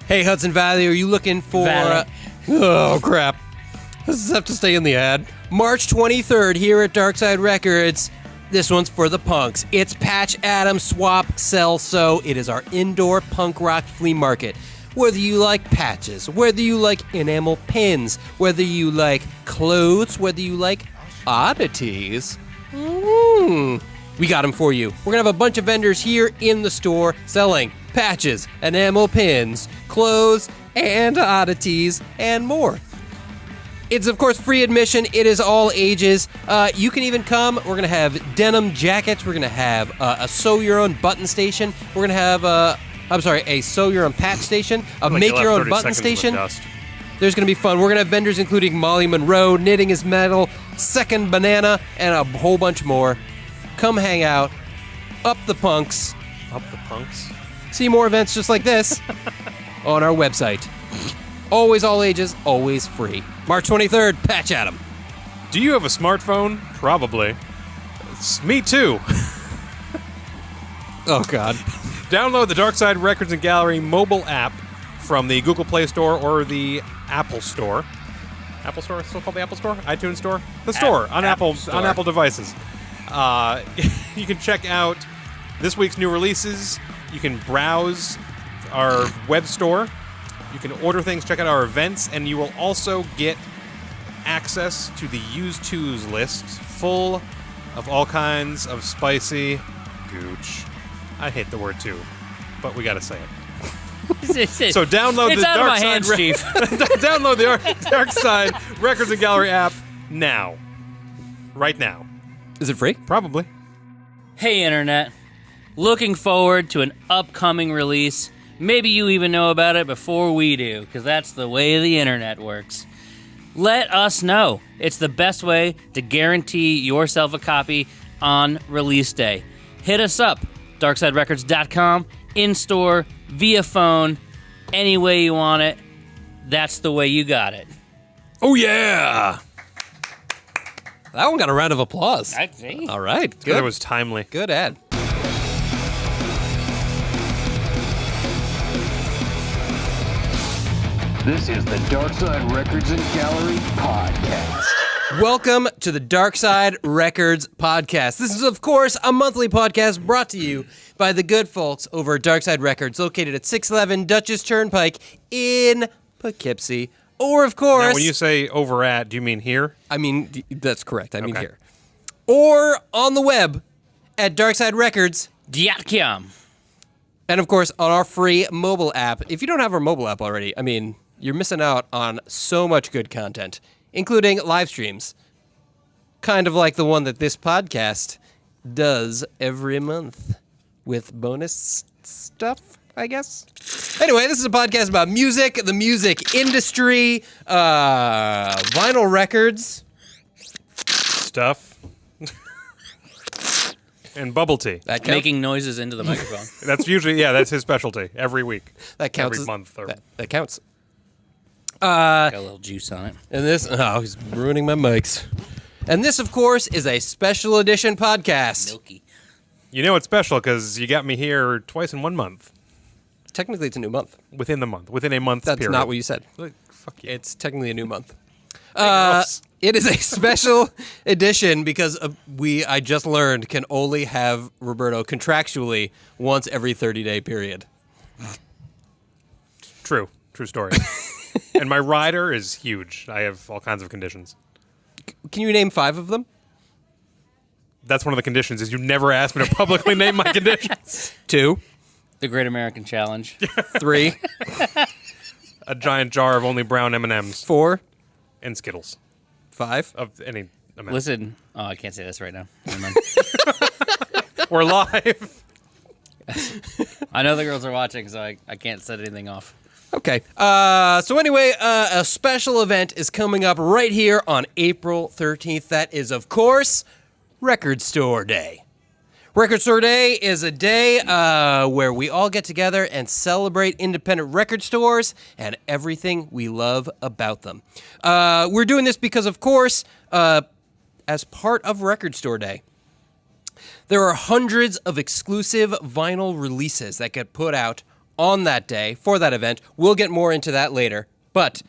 Hey, Hudson Valley, are you looking for... oh, crap. Does this have to stay in the ad? March 23rd here at Darkside Records. This one's for the punks. It's Patch Adams Swap Sell So. It is our indoor punk rock flea market. Whether you like patches, whether you like enamel pins, whether you like clothes, whether you like oddities, we got them for you. We're going to have a bunch of vendors here in the store selling patches, enamel pins, clothes, and oddities, and more. It's, of course, free admission. It is all ages. You can even come. We're going to have denim jackets. We're going to have a sew your own button station. We're going to have a sew your own patch station, a make your own button station. There's going to be fun. We're going to have vendors including Molly Monroe, Knitting is Metal, Second Banana, and a whole bunch more. Come hang out. Up the punks. Up the punks? See more events just like this on our website. Always all ages, always free. March 23rd, Patch Adam. Do you have a smartphone? Probably. Me too. Oh, God. Download the Darkside Records and Gallery mobile app from the Google Play Store or the Apple Store. Apple Store? Still called the Apple Store? iTunes Store? The store on Apple devices. You can check out this week's new releases. You can browse our web store. You can order things, check out our events, and you will also get access to the Used Twos list, full of all kinds of spicy gooch. I hate the word too, but we gotta say it. So download it's the out of my hands, Chief. Download the Darkside Records and Gallery app now. Right now. Is it free? Probably. Hey, Internet. Looking forward to an upcoming release. Maybe you even know about it before we do, because that's the way the Internet works. Let us know. It's the best way to guarantee yourself a copy on release day. Hit us up, darksiderecords.com, in-store, via phone, any way you want it. That's the way you got it. Oh, yeah! That one got a round of applause. I see. All right, good. That was timely. Good ad. This is the Darkside Records and Gallery podcast. Welcome to the Darkside Records podcast. This is, of course, a monthly podcast brought to you by the good folks over at Darkside Records, located at 611 Dutchess Turnpike in Poughkeepsie. Or, of course... Now, when you say over at, do you mean here? I mean, that's correct. I mean Okay. here. Or on the web at darksiderecords.com. And, of course, on our free mobile app. If you don't have our mobile app already, I mean... you're missing out on so much good content, including live streams. Kind of like the one that this podcast does every month with bonus stuff, I guess. Anyway, this is a podcast about music, the music industry, vinyl records. Stuff. And bubble tea. That counts. Making noises into the microphone. That's usually, that's his specialty. Every week. That counts. Every month. Or... That counts. Got a little juice on it. And this, he's ruining my mics. And this, of course, is a special edition podcast. Milky. You know it's special because you got me here twice in 1 month. Technically, it's a new month. Within the month. Within a month That's period. not what you said. Fuck you. It's technically a new month. Gross. It is a special edition because I just learned, can only have Roberto contractually once every 30-day period. True story. And my rider is huge. I have all kinds of conditions. Can you name 5 of them? That's one of the conditions, is you never ask me to publicly name my conditions. 2, The Great American Challenge. 3, A giant jar of only brown M&Ms 4, and Skittles 5. of any amount. Listen. Oh, I can't say this right now. Never mind. We're live. I know the girls are watching, so I can't set anything off. Okay. So anyway, a special event is coming up right here on April 13th. That is, of course, Record Store Day. Record Store Day is a day where we all get together and celebrate independent record stores and everything we love about them. We're doing this because, of course, as part of Record Store Day, there are hundreds of exclusive vinyl releases that get put out on that day for that event. We'll get more into that later. But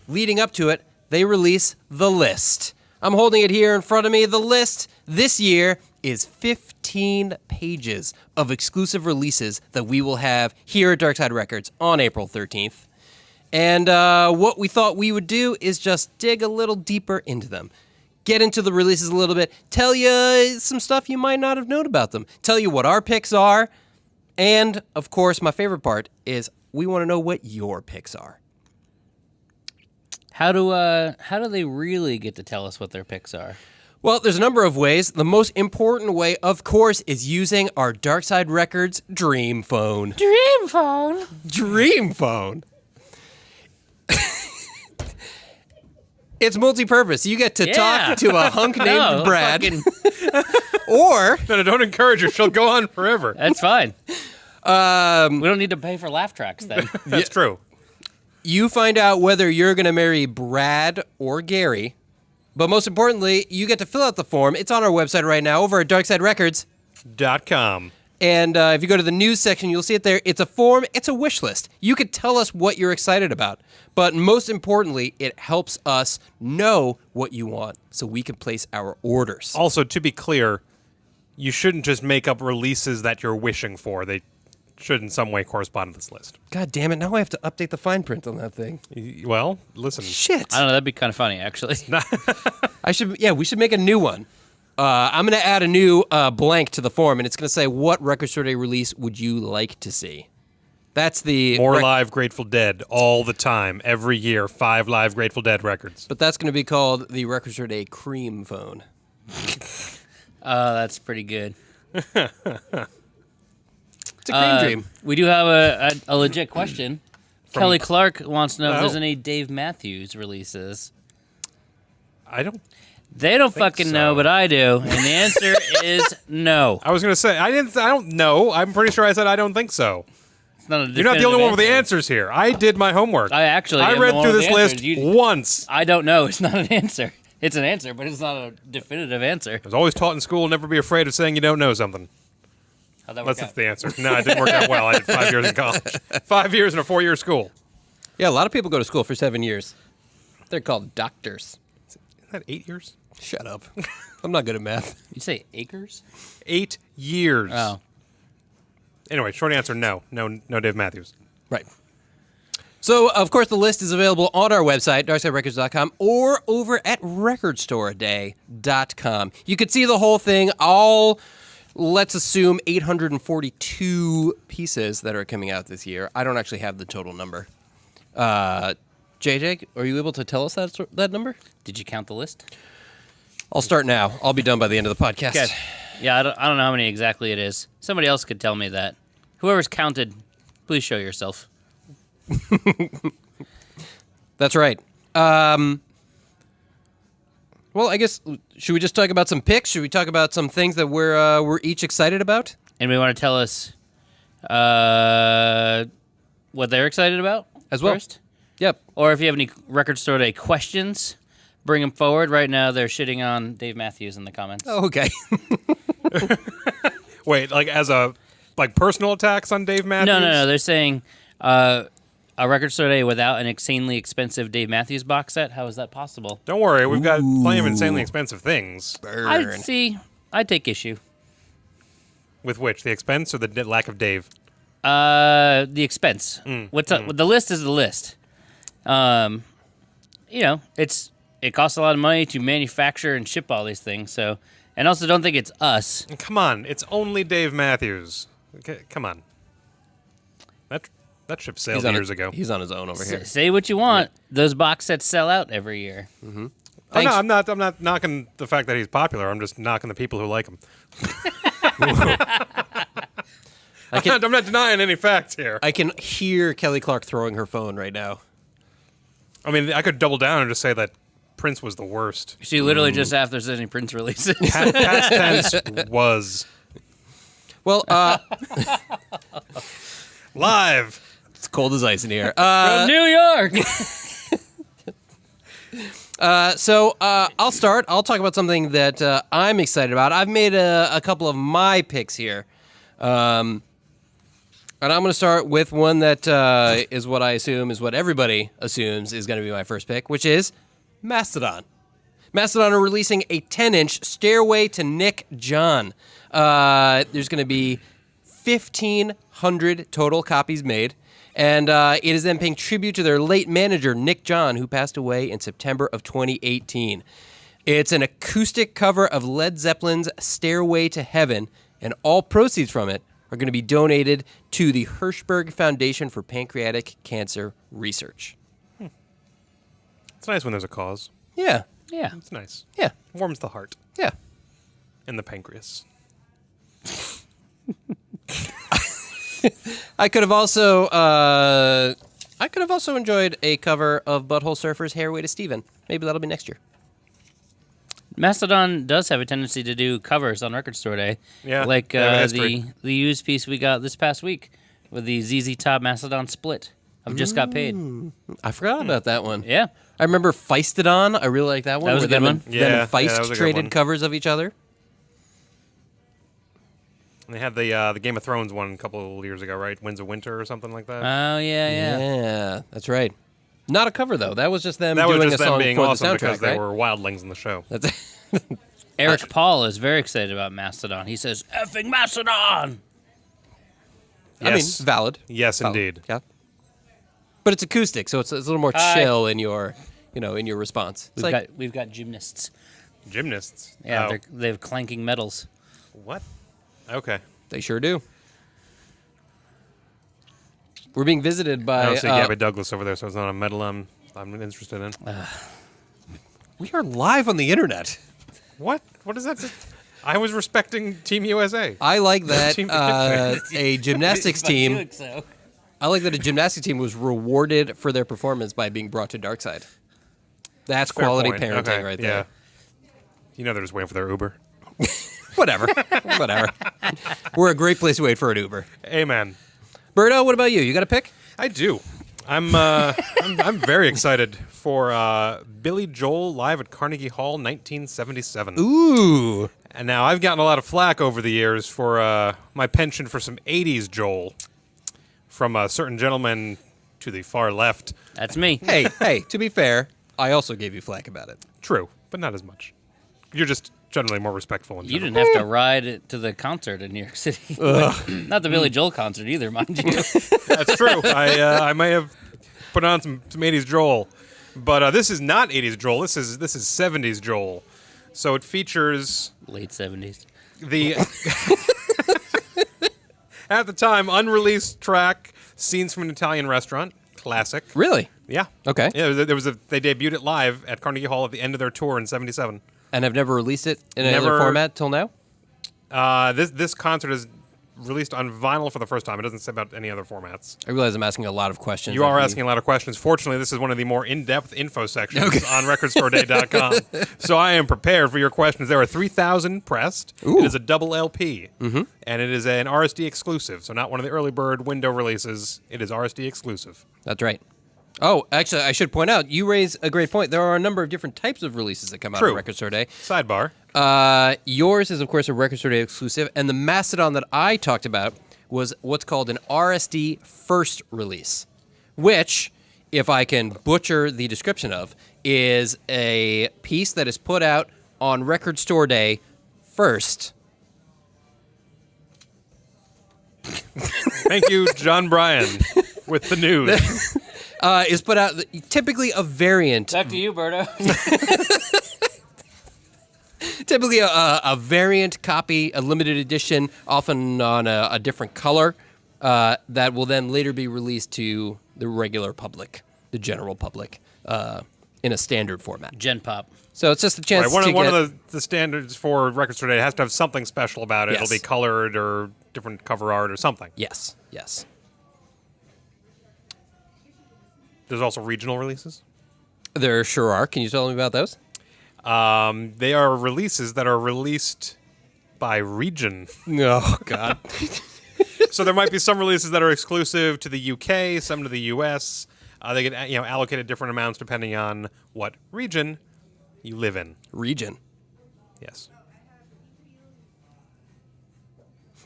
leading up to it, they release the list. I'm holding it here in front of me. The list this year is 15 pages of exclusive releases that we will have here at Darkside Records on April 13th. And what we thought we would do is just dig a little deeper into them. Get into the releases a little bit. Tell you some stuff you might not have known about them. Tell you what our picks are. And, of course, my favorite part is we want to know what your picks are. How do they really get to tell us what their picks are? Well, there's a number of ways. The most important way, of course, is using our Darkside Records Dream Phone. Dream phone. Dream Phone. It's multi-purpose. You get to talk to a hunk named Brad. Or... No, don't encourage her. She'll go on forever. That's fine. We don't need to pay for laugh tracks then. That's true. You find out whether you're going to marry Brad or Gary. But most importantly, you get to fill out the form. It's on our website right now over at darksiderecords.com. And if you go to the news section, you'll see it there. It's a form. It's a wish list. You could tell us what you're excited about. But most importantly, it helps us know what you want so we can place our orders. Also, to be clear, you shouldn't just make up releases that you're wishing for. They should in some way correspond to this list. God damn it. Now I have to update the fine print on that thing. Well, listen. Shit. I don't know. That'd be kind of funny, actually. We should make a new one. I'm going to add a new blank to the form, and it's going to say, what Record Store Day release would you like to see? That's the... More live Grateful Dead all the time, every year, 5 live Grateful Dead records. But that's going to be called the Record Store Day Cream Phone. That's pretty good. It's a cream dream. We do have a legit question. Kelly Clark wants to know if there's any Dave Matthews releases. They don't fucking know, but I do. And the answer is no. I was going to say, I don't know. I'm pretty sure I said I don't think so. It's not a You're not the only one with the answer. answers here. I did my homework. I read through this list once. I don't know. It's not an answer. It's an answer, but it's not a definitive answer. I was always taught in school, never be afraid of saying you don't know something. How'd that work That's out? the answer. No, it didn't work out well. I did 5 years in college. 5 years in a 4-year school. Yeah, a lot of people go to school for 7 years. They're called doctors. Isn't that 8 years? Shut up. I'm not good at math. You say acres? 8 years. Oh. Anyway, short answer, no. No Dave Matthews. Right. So, of course, the list is available on our website, darksiderecords.com, or over at recordstoreday.com. You could see the whole thing, all, let's assume, 842 pieces that are coming out this year. I don't actually have the total number. JJ, are you able to tell us that number? Did you count the list? I'll start now. I'll be done by the end of the podcast. Okay. Yeah, I don't know how many exactly it is. Somebody else could tell me that. Whoever's counted, please show yourself. That's right. Well, I guess, should we just talk about some picks? Should we talk about some things that we're each excited about? Anybody want to tell us what they're excited about As well. first? Yep. Or if you have any Record Store Day questions, bring them forward. Right now, they're shitting on Dave Matthews in the comments. Oh, okay. Wait, like as personal attacks on Dave Matthews? No. They're saying a Record Store Day without an insanely expensive Dave Matthews box set. How is that possible? Don't worry, we've got plenty of insanely expensive things. Burn. I'd take issue. With which? The expense or the lack of Dave? The expense. The list is the list. It costs a lot of money to manufacture and ship all these things. So, and also don't think it's us. Come on, it's only Dave Matthews. Okay, come on. That ship sailed years ago. He's on his own over here. Say what you want. Those box sets sell out every year. Mm-hmm. Oh, no, I'm not knocking the fact that he's popular. I'm just knocking the people who like him. I'm not denying any facts here. I can hear Kelly Clark throwing her phone right now. I mean, I could double down and just say that Prince was the worst. She literally just asked if there's any Prince releases. Past tense was. Well, Live. it's cold as ice in here. From New York! So I'll start. I'll talk about something that I'm excited about. I've made a couple of my picks here. And I'm going to start with one that is what I assume is what everybody assumes is going to be my first pick, which is Mastodon. Mastodon are releasing a 10-inch Stairway to Nick John. There's going to be 1,500 total copies made, and it is them paying tribute to their late manager, Nick John, who passed away in September of 2018. It's an acoustic cover of Led Zeppelin's Stairway to Heaven, and all proceeds from it are going to be donated to the Hirschberg Foundation for Pancreatic Cancer Research. It's nice when there's a cause. Yeah. Yeah. It's nice. Yeah. Warms the heart Yeah. and the pancreas. I could have also enjoyed a cover of Butthole Surfer's Hairway to Steven. Maybe that'll be next year. Mastodon does have a tendency to do covers on Record Store Day. Yeah, Like they have a history. the used piece we got this past week with the ZZ Top Mastodon split of Just Got Paid. I forgot about that one. Yeah. I remember Feistodon. I really like that one. That was where a good them one. and- them Yeah, and Feist yeah, that was a good traded one. covers of each other. And they had the Game of Thrones one a couple of years ago, right? Winds of Winter or something like that. Oh, yeah. Yeah, that's right. Not a cover though. That was just them that doing was just a them song being for awesome the because soundtrack, they right? were wildlings in the show. That's Eric Paul is very excited about Mastodon. He says, effing Mastodon! Yes. I mean, valid. Yes, Valid. indeed. Yeah. But it's acoustic, so it's a little more chill in your, in your response. It's We've got gymnasts. Gymnasts. Yeah, Oh. they have clanking medals. What? Okay. they sure do. We're being visited by. I don't see Gabby Douglas over there, so it's not a medal I'm interested in. We are live on the internet. What? What is that? I was respecting Team USA. I like that Team- a gymnastics team. Doing so. I like that a gymnastics team was rewarded for their performance by being brought to Darkside. That's Fair quality point. parenting Okay, right yeah. there. You know they're just waiting for their Uber. Whatever. Whatever. We're a great place to wait for an Uber. Amen. Berto, what about you? You got a pick? I do. I'm very excited for Billy Joel live at Carnegie Hall, 1977. Ooh. And now I've gotten a lot of flack over the years for my penchant for some 80s Joel from a certain gentleman to the far left. That's me. Hey, to be fair, I also gave you flack about it. True, but not as much. You're just generally more respectful. In You general. didn't have to ride it to the concert in New York City. Not the Billy Joel concert either, mind you. That's true. I may have put on some 80s Joel, but this is not 80s Joel. This is 70s Joel. So it features Late 70s. the at the time unreleased track "Scenes from an Italian Restaurant." Classic. Really? Yeah. Okay. Yeah. They debuted it live at Carnegie Hall at the end of their tour in '77. And have never released it in any other Never- format till now? This concert is released on vinyl for the first time. It doesn't say about any other formats. I realize I'm asking a lot of questions. You are asking a lot of questions. Fortunately, this is one of the more in-depth info sections on recordstoreday.com. So I am prepared for your questions. There are 3,000 pressed. Ooh. It is a double LP. Mm-hmm. And it is an RSD exclusive. So not one of the early bird window releases. It is RSD exclusive. That's right. Oh, actually, I should point out, you raise a great point. There are a number of different types of releases that come out True. on Record Store Day. Sidebar. Yours is, of course, a Record Store Day exclusive, and the Mastodon that I talked about was what's called an RSD First Release, which, if I can butcher the description of, is a piece that is put out on Record Store Day first. Thank you, John Bryan, with the news. Is put out typically a variant. Back to you, Berto. Typically a variant copy, a limited edition, often on a different color, that will then later be released to the regular public, the general public, in a standard format. Gen Pop. So it's just a chance Right, to one get... of the standards for Record Store Day has to have something special about it. Yes. It'll be colored or different cover art or something. Yes, yes. There's also regional releases. There sure are. Can you tell me about those? They are releases that are released by region. Oh, God. So there might be some releases that are exclusive to the UK, some to the US. They get allocated different amounts depending on what region you live in. Region. Yes.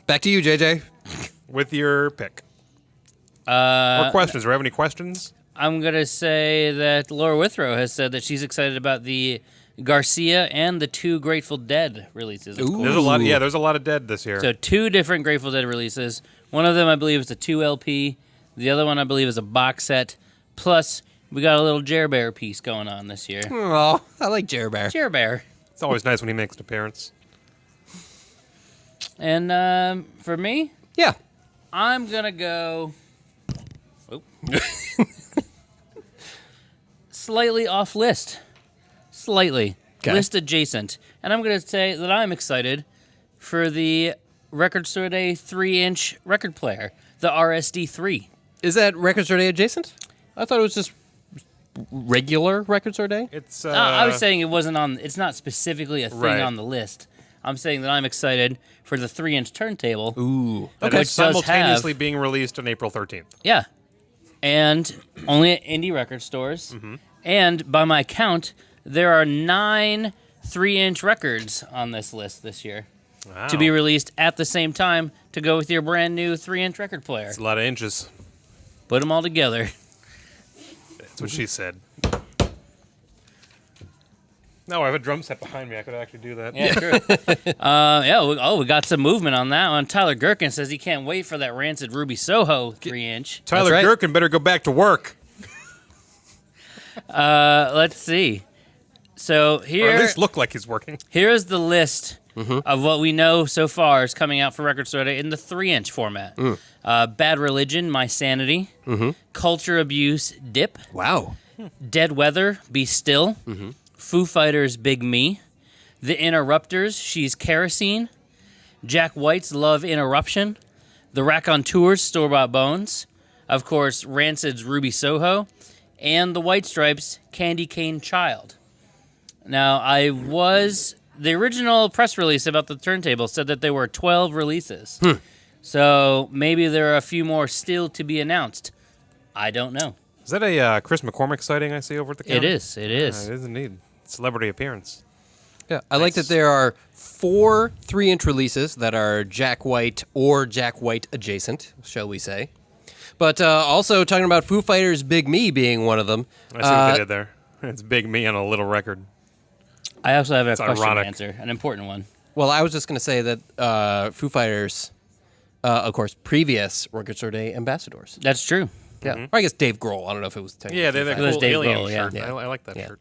Back to you, JJ. With your pick. Or questions? Do we have any questions? I'm going to say that Laura Withrow has said that she's excited about the Garcia and the 2 Grateful Dead releases. Of course. There's a lot. Yeah, there's a lot of Dead this year. So 2 different Grateful Dead releases. One of them, I believe, is a 2 LP. The other one, I believe, is a box set. Plus, we got a little Jer Bear piece going on this year. Oh, I like Jer Bear. Jer Bear. It's always nice when he makes an appearance. And for me, Yeah. I'm going to go... Oh. Slightly off list. Slightly. Okay. List adjacent. And I'm going to say that I'm excited for the Record Store Day 3-inch record player, the RSD3. Is that Record Store Day adjacent? I thought it was just regular Record Store Day. It's. I was saying it wasn't on. It's not specifically a thing Right. on the list. I'm saying that I'm excited for the 3-inch turntable. Ooh. that Okay. is simultaneously being released on April 13th. Yeah, and only at indie record stores. Mm-hmm. And by my count, there are 9 3-inch records on this list this year Wow. to be released at the same time to go with your brand new 3-inch record player. It's a lot of inches. Put them all together. That's what she said. No, I have a drum set behind me. I could actually do that. Yeah, true. We got some movement on that one. Tyler Gherkin says he can't wait for that Rancid Ruby Soho 3-inch. Tyler That's right. Gherkin better go back to work. Let's see. So Or here, at least look like he's working. here's the list of what we know so far is coming out for Record Store Day in the 3-inch format. Bad Religion, My Sanity. Culture Abuse, Dip. Wow. Dead Weather, Be Still. Foo Fighters, Big Me. The Interrupters, She's Kerosene. Jack White's Love Interruption. The Raconteurs, Store Bought Bones. Of course, Rancid's Ruby Soho. And the White Stripes, Candy Cane Child. Now, the original press release about the turntable said that there were 12 releases. So maybe there are a few more still to be announced. I don't know. Is that a Chris McCormick sighting I see over at the counter? It is. It is. It is indeed. Celebrity appearance. Yeah, I like that there are 4 3-inch releases that are Jack White or Jack White adjacent, shall we say. But also talking about Foo Fighters' Big Me being one of them. I see what they did there. It's Big Me on a little record. I also have a question ironic. to answer, an important one. Well, I was just going to say that Foo Fighters, of course, previous Record Store Day ambassadors. That's true. Yeah. Or I guess Dave Grohl. I don't know if it was technically Yeah, they have Foo that It was cool Dave alien Grohl, yeah. shirt. Yeah. I like that Yeah. shirt.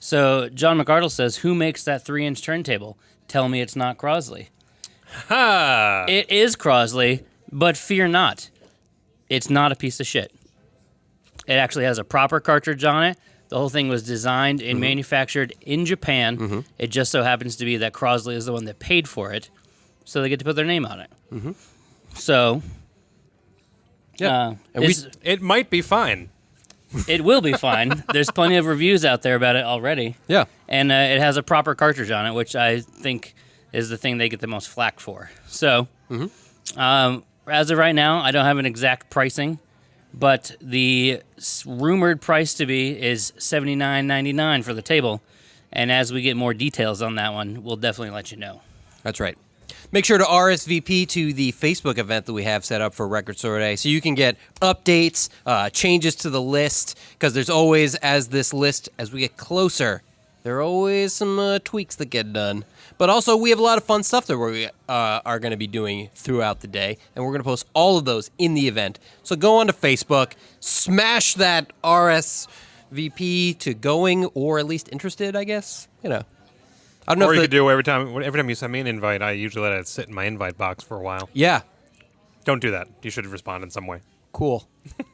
So John McArdle says, who makes that 3-inch turntable? Tell me it's not Crosley. Ha! It is Crosley, but fear not. It's not a piece of shit. It actually has a proper cartridge on it. The whole thing was designed and manufactured in Japan. It just so happens to be that Crosley is the one that paid for it, so they get to put their name on it. So, Yeah. And It might be fine. it will be fine. There's plenty of reviews out there about it already. Yeah. And it has a proper cartridge on it, which I think is the thing they get the most flack for. So, as of right now, I don't have an exact pricing, but the rumored price to be is $79.99 for the table. And as we get more details on that one, we'll definitely let you know. That's right. Make sure to RSVP to the Facebook event that we have set up for Record Store Day so you can get updates, changes to the list, because there's always, as we get closer, there are always some tweaks that get done. But also, we have a lot of fun stuff that we are going to be doing throughout the day, and we're going to post all of those in the event. So go on to Facebook, smash that RSVP to going, or at least interested, I guess. You know. I don't know Or if you could do every time you send me an invite, I usually let it sit in my invite box for a while. Yeah. Don't do that. You should respond in some way. Cool. But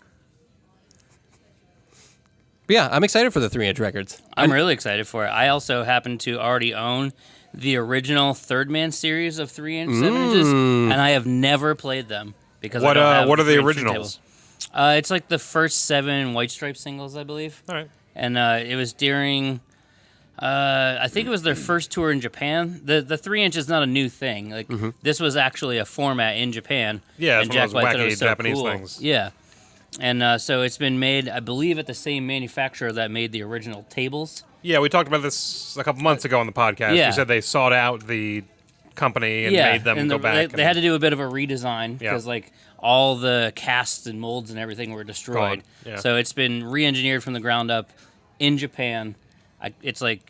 yeah, I'm excited for the 3-inch records. I'm really excited for it. I also happen to already own the original Third Man series of 3-inch 7-inches, and I have never played them because I What don't have what are the 3-inch originals? turntable. It's like the first 7 White Stripe singles, I believe. All right. And it was during, I think it was their first tour in Japan. The 3-inch is not a new thing. Like this was actually a format in Japan. Yeah, and it's one of those White thought it wacky was so Japanese cool. things. Yeah, and so it's been made, I believe, at the same manufacturer that made the original tables. Yeah, we talked about this a couple months ago on the podcast. Yeah. You said they sought out the company and made them and go back. They had to do a bit of a redesign Yeah. because like all the casts and molds and everything were destroyed. Gone, yeah. So it's been re-engineered from the ground up in Japan. It's like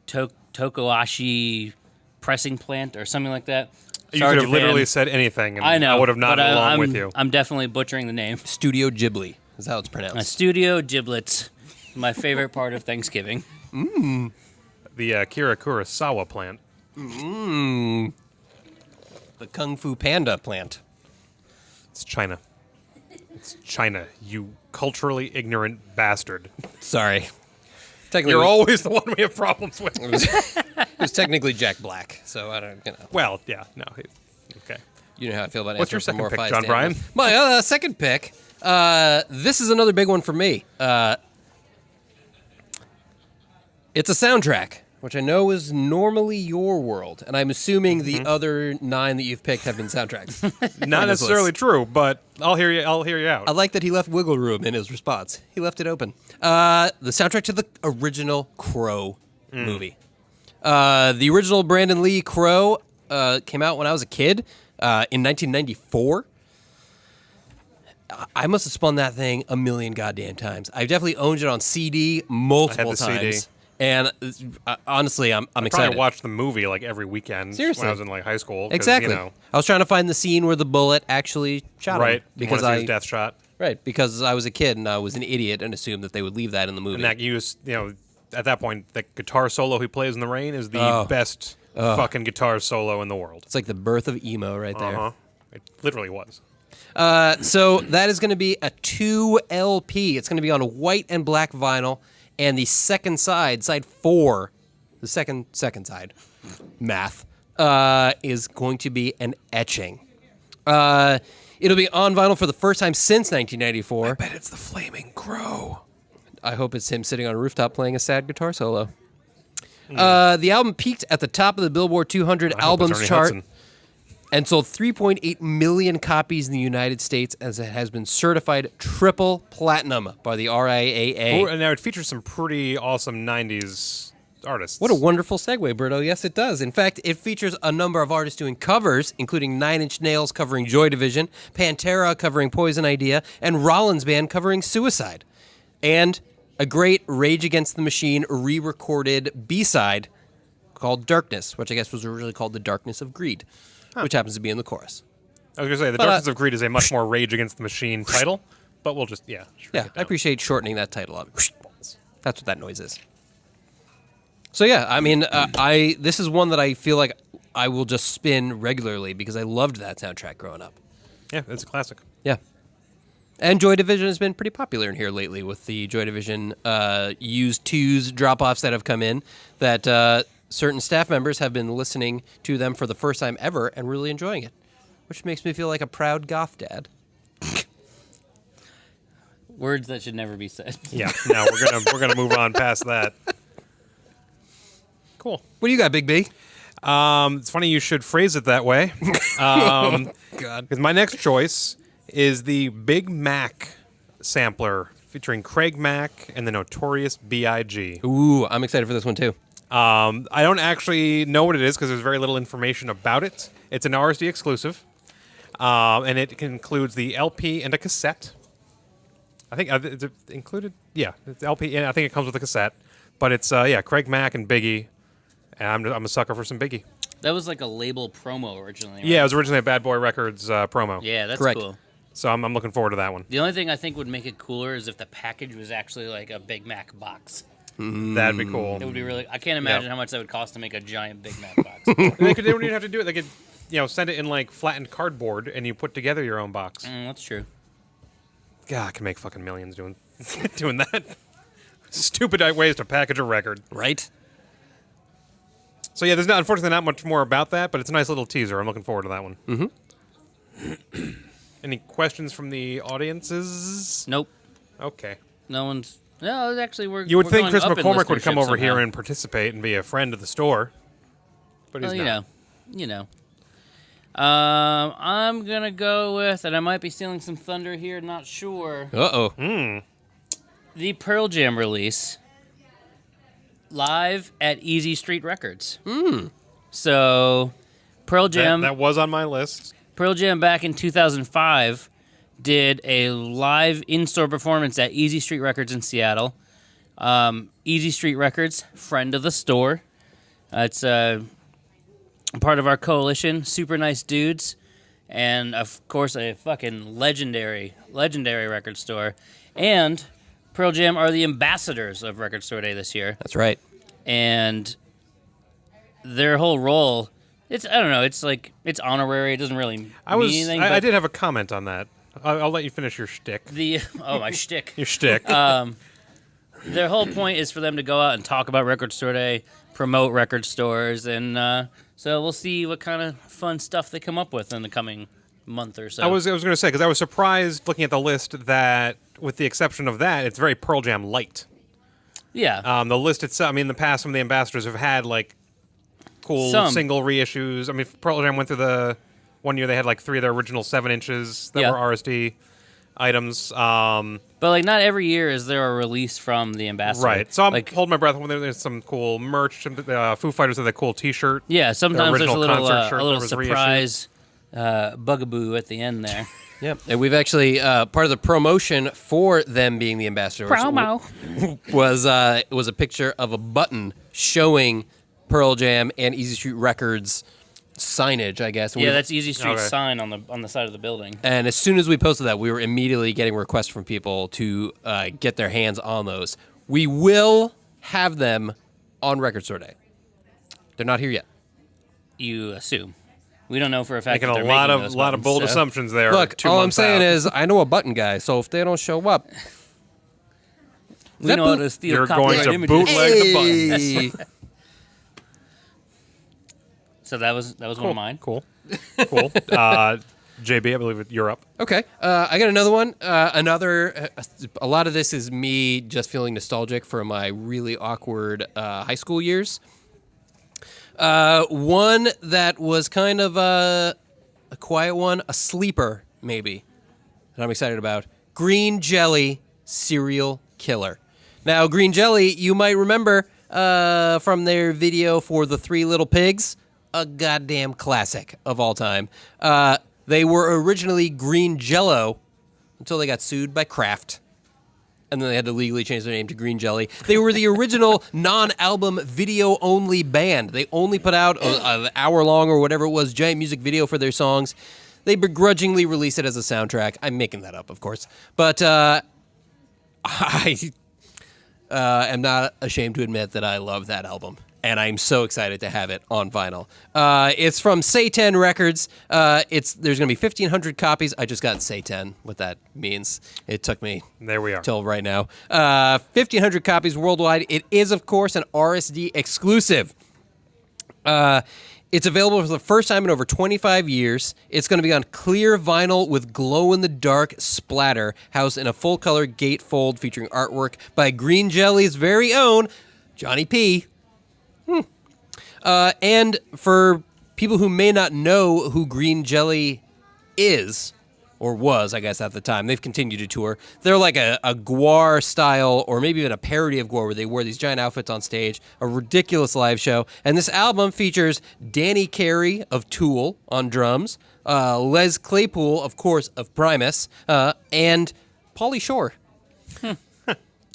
Tokugashi pressing plant or something like that. You Sorry, could have Japan. literally said anything, and I know. I would have nodded but along I'm, with you. I'm definitely butchering the name. Studio Ghibli is how it's pronounced. Studio Giblets, my favorite part of Thanksgiving. The Akira Kurosawa plant. The Kung Fu Panda plant. It's China. It's China, you culturally ignorant bastard. Sorry. Technically, You're always the one we have problems with. it was technically Jack Black, so I don't, Well, yeah, no. Okay. You know how I feel about What's your answering second for pick, more John five Bryan? standards. My second pick, this is another big one for me. It's a soundtrack, which I know is normally your world, and I'm assuming the other 9 that you've picked have been soundtracks. Not this necessarily list. true, but I'll hear you out. I like that he left wiggle room in his response. He left it open. The soundtrack to the original Crow movie. The original Brandon Lee Crow came out when I was a kid in 1994. I must have spun that thing a million goddamn times. I've definitely owned it on CD multiple the times. CD. And honestly, I'm I excited. probably watched the movie like every weekend Seriously. when I was in like high school. 'cause, Exactly. You know, I was trying to find the scene where the bullet actually shot right. him because I death shot. because I was a kid and I was an idiot and assumed that they would leave that in the movie. And that at that point, the guitar solo he plays in the rain is the best fucking guitar solo in the world. It's like the birth of emo right there. Uh-huh. It literally was. So that is going to be a 2 LP. It's going to be on white and black vinyl, and the second side, side 4, the second side, math, is going to be an etching. It'll be on vinyl for the first time since 1994. I bet it's the Flaming Crow. I hope it's him sitting on a rooftop playing a sad guitar solo. The album peaked at the top of the Billboard 200 I hope it's albums Ernie chart Hudson. and sold 3.8 million copies in the United States, as it has been certified triple platinum by the RIAA. Oh, and now it features some pretty awesome 90s artists. What a wonderful segue, Berto. Yes, it does. In fact, it features a number of artists doing covers, including Nine Inch Nails covering Joy Division, Pantera covering Poison Idea, and Rollins Band covering Suicide. And a great Rage Against the Machine re-recorded B-side called Darkness, which I guess was originally called The Darkness of Greed, which happens to be in the chorus. I was going to say, The Darkness of Greed is a much more Rage Against the Machine title, but we'll just, shrink Yeah, it I down. appreciate shortening that title up. That's what that noise is. So yeah, I mean, this is one that I feel like I will just spin regularly because I loved that soundtrack growing up. Yeah, it's a classic. Yeah. And Joy Division has been pretty popular in here lately with the Joy Division used twos drop-offs that have come in that certain staff members have been listening to them for the first time ever and really enjoying it, which makes me feel like a proud goth dad. Words that should never be said. Yeah, no, we're gonna move on past that. Cool. What do you got, Big B? It's funny you should phrase it that way. God. Because my next choice is the Big Mack sampler featuring Craig Mack and the Notorious B.I.G. Ooh, I'm excited for this one too. I don't actually know what it is because there's very little information about it. It's an RSD exclusive, and it includes the LP and a cassette. I think it's included. Yeah, it's LP, and I think it comes with a cassette. But it's Craig Mack and Biggie, and I'm a sucker for some Biggie. That was like a label promo originally. Right? Yeah, it was originally a Bad Boy Records promo. Yeah, that's Correct. cool. So I'm looking forward to that one. The only thing I think would make it cooler is if the package was actually like a Big Mac box. That'd be cool. It would be really. I can't imagine how much that would cost to make a giant Big Mac box. They don't even have to do it. They could, send it in like flattened cardboard, and you put together your own box. That's true. God, I can make fucking millions doing that. Stupid ways to package a record. Right? So yeah, there's unfortunately not much more about that, but it's a nice little teaser. I'm looking forward to that one. Mm-hmm. Any questions from the audiences? Nope. Okay. No one's. No, actually, we're. You would we're think going Chris up in McCormick would come listenership over here somehow. and participate and be a friend of the store, but he's Well, not. you know. I'm gonna go with, and I might be stealing some thunder here. Not sure. Uh-oh. The Pearl Jam release live at Easy Street Records. So Pearl Jam. That was on my list. Pearl Jam back in 2005 did a live in-store performance at Easy Street Records in Seattle. Easy Street Records, friend of the store. It's part of our coalition. Super nice dudes. And, of course, a fucking legendary record store. And Pearl Jam are the ambassadors of Record Store Day this year. That's right. And their whole role, it's it's honorary. It doesn't really mean anything. I did have a comment on that. I'll let you finish your shtick. My shtick. Your shtick. Their whole point is for them to go out and talk about Record Store Day, promote record stores, and so we'll see what kind of fun stuff they come up with in the coming month or so. I was going to say, because I was surprised looking at the list that, with the exception of that, it's very Pearl Jam light. Yeah. The list itself, I mean, in the past, some of the ambassadors have had, like, cool single reissues. I mean, Pearl Jam went through the one year they had, like, 3 of their original 7 inches that were RSD items. But, like, not every year is there a release from the ambassador. Right. So I'm holding my breath when there's some cool merch. Foo Fighters have that cool T-shirt. Yeah, sometimes there's a little shirt surprise bugaboo at the end there. Yep. And we've actually, part of the promotion for them being the ambassadors was a picture of a button showing Pearl Jam and Easy Street Records signage, I guess. Yeah, that's Easy Street's sign on the side of the building. And as soon as we posted that, we were immediately getting requests from people to get their hands on those. We will have them on Record Store Day. They're not here yet. You assume. We don't know for a fact making that they're a lot making of those buttons, bold assumptions there. Look, all I'm saying is I know a button guy, so if they don't show up, we know how to steal you're going copyright to images. bootleg the buttons. So that was one of mine. Cool. JB, I believe you're up. Okay, I got another one. A lot of this is me just feeling nostalgic for my really awkward high school years. One that was kind of a quiet one, a sleeper maybe, that I'm excited about. Green Jelly Serial Killer. Now, Green Jelly, you might remember from their video for The Three Little Pigs, a goddamn classic of all time. They were originally Green Jello until they got sued by Kraft. And then they had to legally change their name to Green Jelly. They were the original non-album video-only band. They only put out an hour-long or whatever it was, giant music video for their songs. They begrudgingly released it as a soundtrack. I'm making that up, of course. But I am not ashamed to admit that I love that album. And I'm so excited to have it on vinyl. It's from Satan Records. There's going to be 1,500 copies. I just got Satan, what that means. It took me till right now. 1,500 copies worldwide. It is, of course, an RSD exclusive. It's available for the first time in over 25 years. It's going to be on clear vinyl with glow-in-the-dark splatter, housed in a full-color gatefold featuring artwork by Green Jelly's very own Johnny P. And for people who may not know who Green Jelly is, or was, I guess, at the time, they've continued to tour. They're like a Gwar style, or maybe even a parody of Gwar, where they wore these giant outfits on stage, a ridiculous live show. And this album features Danny Carey of Tool on drums, Les Claypool, of course, of Primus, and Pauly Shore.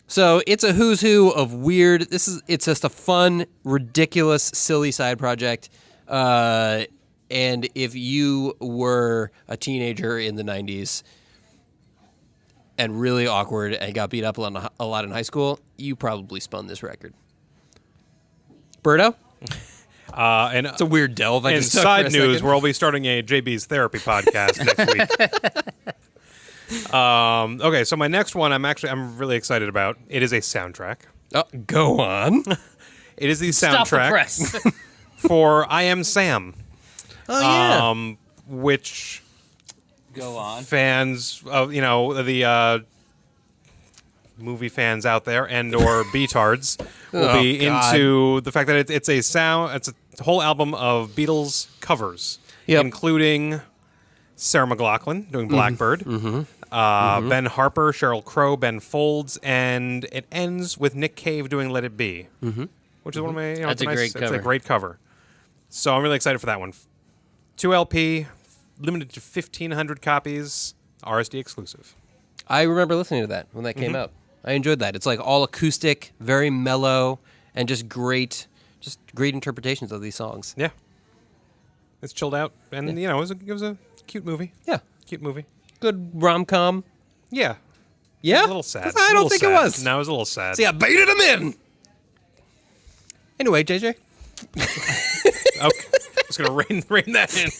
So it's a who's who of weird. It's just a fun, ridiculous, silly side project. And if you were a teenager in the 90s and really awkward and got beat up a lot in high school, you probably spun this record. Berto? And it's a weird delve. And side news, we'll be starting a JB's Therapy podcast next week. Okay, so my next one I'm really excited about. It is a soundtrack. Oh, go on. It is the soundtrack Stop the press. for I Am Sam. Oh, yeah. Which go on. Fans of, the movie fans out there and or betards will be into the fact that it's a whole album of Beatles covers, including Sarah McLachlan doing Blackbird, Ben Harper, Sheryl Crow, Ben Folds, and it ends with Nick Cave doing Let It Be, which is one of my. That's a great cover. It's a great cover. So I'm really excited for that one. 2 LP, limited to 1,500 copies, RSD exclusive. I remember listening to that when that came out. I enjoyed that. It's like all acoustic, very mellow, and just great interpretations of these songs. Yeah. It's chilled out, and it was a cute movie. Yeah. Cute movie. Good rom-com. Yeah. Yeah? A little sad. I don't think it was. No, it was a little sad. See, I baited him in. Anyway, JJ. Okay. I was going to rein that in.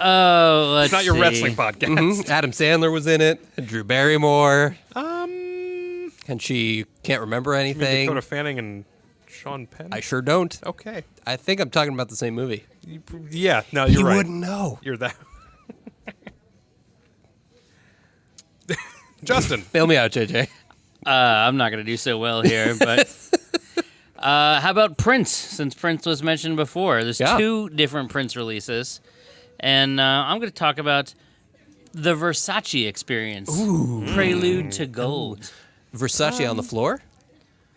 Oh, let's It's not your see. wrestling podcast. Mhm. Adam Sandler was in it. Drew Barrymore. And she can't remember anything. Dakota Fanning and Sean Penn? I sure don't. Okay. I think I'm talking about the same movie. Yeah, no, you're right. You wouldn't know. You're that. Justin. Bail me out, JJ. I'm not going to do so well here, but how about Prince? Since Prince was mentioned before, there's 2 different Prince releases, and I'm going to talk about the Versace Experience, Prelude to Gold. Versace on the floor?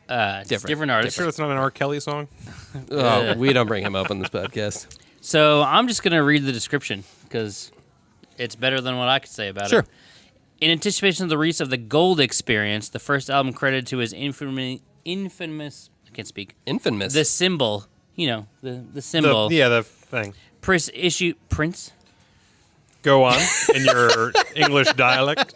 Different artist. Sure that's not an R. Kelly song? Oh, we don't bring him up on this podcast. So I'm just going to read the description because it's better than what I could say about Sure. it. In anticipation of the release of the Gold Experience, the first album credited to his infamous I can't speak. Infamous. The symbol, the symbol. The thing. Prince Go on in your English dialect.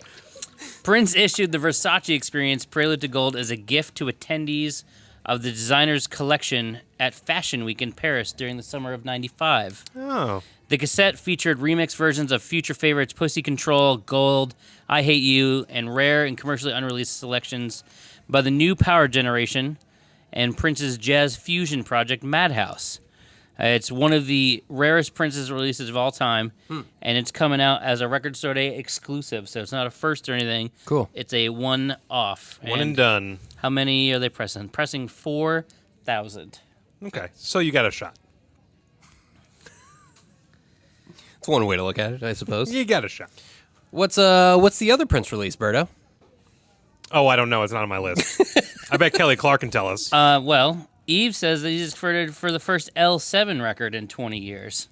Prince issued the Versace Experience Prelude to Gold as a gift to attendees of the designer's collection at Fashion Week in Paris during the summer of '95. Oh. The cassette featured remix versions of future favorites Pussy Control, Gold, I Hate You, and rare and commercially unreleased selections by the New Power Generation and Prince's jazz fusion project Madhouse. It's one of the rarest Prince's releases of all time, and it's coming out as a Record Store Day exclusive, so it's not a first or anything. Cool. It's a one-off. One and done. How many are they pressing? Pressing 4,000. Okay, so you got a shot. It's one way to look at it, I suppose. You got a shot. What's the other Prince release, Berto? Oh, I don't know. It's not on my list. I bet Kelly Clark can tell us. Well, Eve says that he's excited for the first L7 record in 20 years.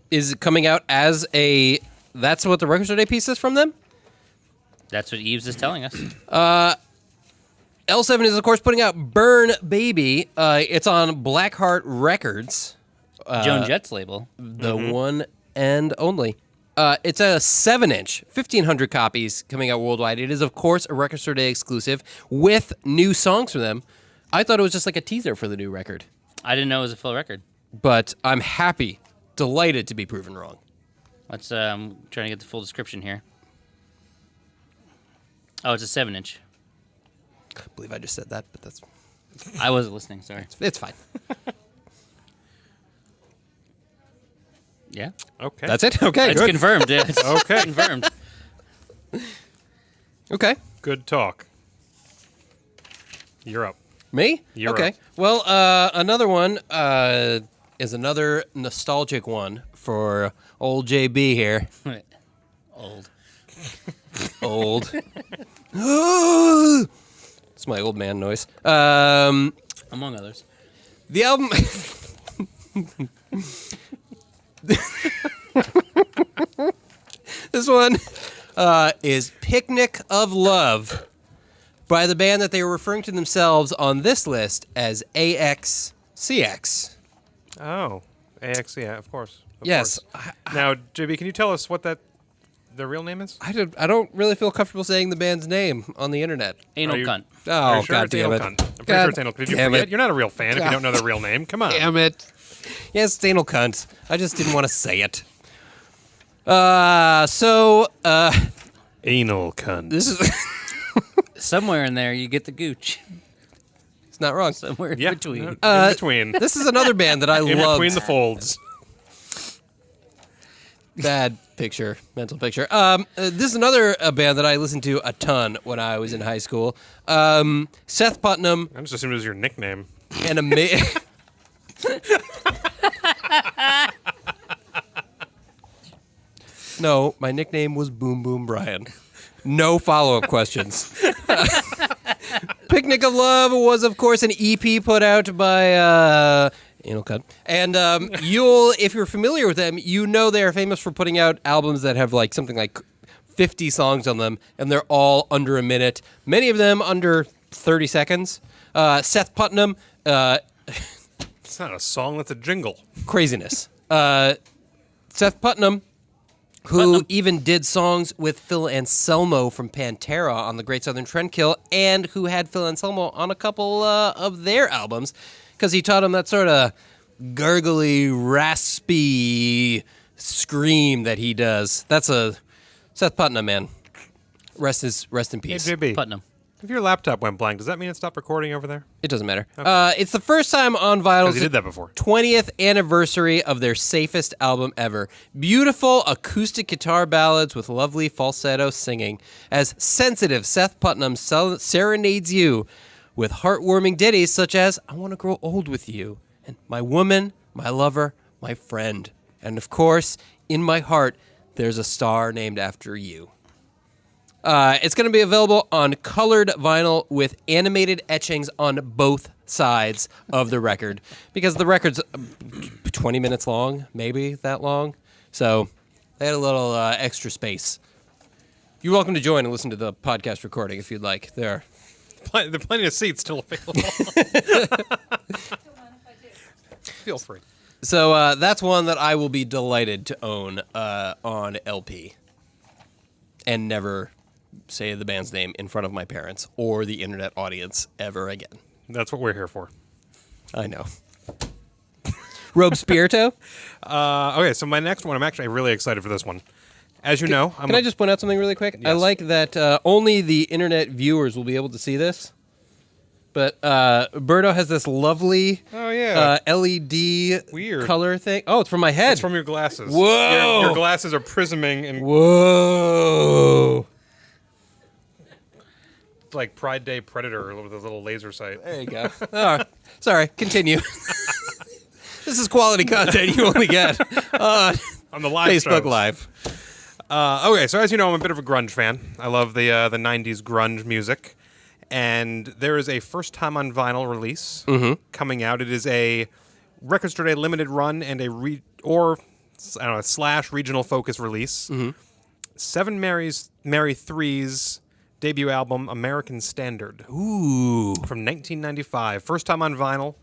Is it coming out as a... That's what the Record Store Day piece is from them? That's what Eves is telling us. L7 is, of course, putting out Burn Baby. It's on Blackheart Records. Joan Jett's label. The one and only. It's a 7-inch, 1,500 copies coming out worldwide. It is, of course, a Record Store Day exclusive with new songs from them. I thought it was just like a teaser for the new record. I didn't know it was a full record. But I'm happy, delighted to be proven wrong. Let's I'm trying to get the full description here. Oh, it's a 7-inch. I believe I just said that, but that's... I wasn't listening, sorry. It's fine. Yeah? Okay. That's it? Okay, It's good. confirmed. Yeah, it's Okay. confirmed. Okay. Good talk. You're up. Me? You're okay. up. Well, another one is another nostalgic one for old JB here. Old. Old. It's my old man noise. Among others. The album... This one is Picnic of Love by the band that they were referring to themselves on this list as AXCX. Oh. AX, yeah, of course. Of Yes. course. Now, JB, can you tell us what their real name is? I don't really feel comfortable saying the band's name on the internet. Anal Are you- cunt. Oh, Are you sure God it's damn Anal it. Cunt? I'm pretty God sure it's Anal Cunt. Did you damn forget? it. You're not a real fan if you don't know their real name. Come on. Damn it. Yes, it's anal cunt. I just didn't want to say it. So, Anal Cunt. this is... Somewhere in there, you get the gooch. It's not wrong. Somewhere in Yeah. between. In between. This is another band that I In loved. between the folds. Bad picture, mental picture. This is another band that I listened to a ton when I was in high school. Seth Putnam I just assumed it was your nickname. and No, my nickname was Boom Boom Brian. No follow-up questions. Picnic of Love was, of course, an EP put out by Anal cut. And you'll, if you're familiar with them, you know they're famous for putting out albums that have like something like 50 songs on them, and they're all under a minute. Many of them under 30 seconds. Seth Putnam, It's not a song, that's a jingle. craziness. Seth Putnam, who even did songs with Phil Anselmo from Pantera on the Great Southern Trendkill, and who had Phil Anselmo on a couple of their albums, because he taught him that sort of gurgly, raspy scream that he does. That's a Seth Putnam, man. Rest in peace. Hey, JB, Putnam. if your laptop went blank, does that mean it stopped recording over there? It doesn't matter. It's the first time on Vinyl's Because you did that before. 20th anniversary of their safest album ever. Beautiful acoustic guitar ballads with lovely falsetto singing, as sensitive Seth Putnam serenades you with heartwarming ditties such as I Want to Grow Old With You, and My Woman, My Lover, My Friend. And of course, in my heart, there's a star named after you. It's going to be available on colored vinyl with animated etchings on both sides of the record, because the record's 20 minutes long, maybe that long. So they had a little extra space. You're welcome to join and listen to the podcast recording if you'd like. There There are plenty of seats still available. Feel free. So that's one that I will be delighted to own on LP, and never say the band's name in front of my parents or the internet audience ever again. That's what we're here for. I know. Robe Spirito? Okay, so my next one, I'm actually really excited for this one. As you know, Can I just point out something really quick? I Yes. like that only the internet viewers will be able to see this. But Berto has this lovely Oh, yeah. LED Weird. color thing. Oh, it's from my head. It's from your glasses. Whoa! Your glasses are prisming and Whoa! like Pride Day Predator with a little laser sight. There you go. Oh, sorry, continue. This is quality content you only get on On the live Facebook shows. Live. Okay, so as you know, I'm a bit of a grunge fan. I love the 90s grunge music. And there is a first time on vinyl release coming out. It is a Record Store Day limited run and a slash regional focus release. Seven Mary Three's debut album, American Standard. Ooh. From 1995. First time on vinyl,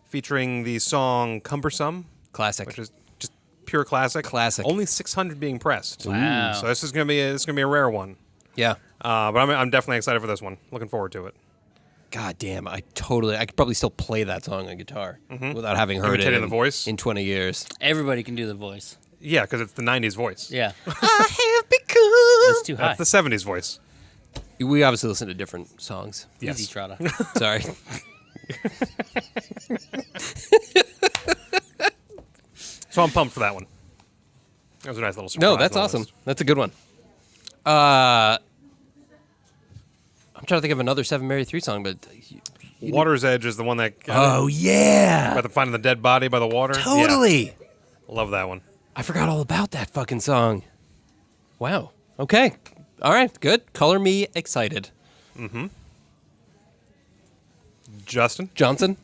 featuring the song Cumbersome, Classic. which is just pure classic. Classic. Only 600 being pressed. Wow. So this is gonna be a rare one. Yeah. But I'm definitely excited for this one. Looking forward to it. God damn, I could probably still play that song on guitar without having heard it Imitating the voice? in 20 years. Everybody can do the voice. Yeah, because it's the 90s voice. Yeah. I have become. That's too high. That's the 70s voice. We obviously listen to different songs. Yes. Easy Trotta. Sorry. So I'm pumped for that one. That was a nice little surprise. No, that's on the awesome. list. That's a good one. I'm trying to think of another Seven Mary 3 song, but Water's Edge is the one that got it. yeah, About the finding the dead body by the water. totally. Yeah, love that one. I forgot all about that fucking song. Wow. Okay. All right. Good. Color me excited. Justin? Johnson.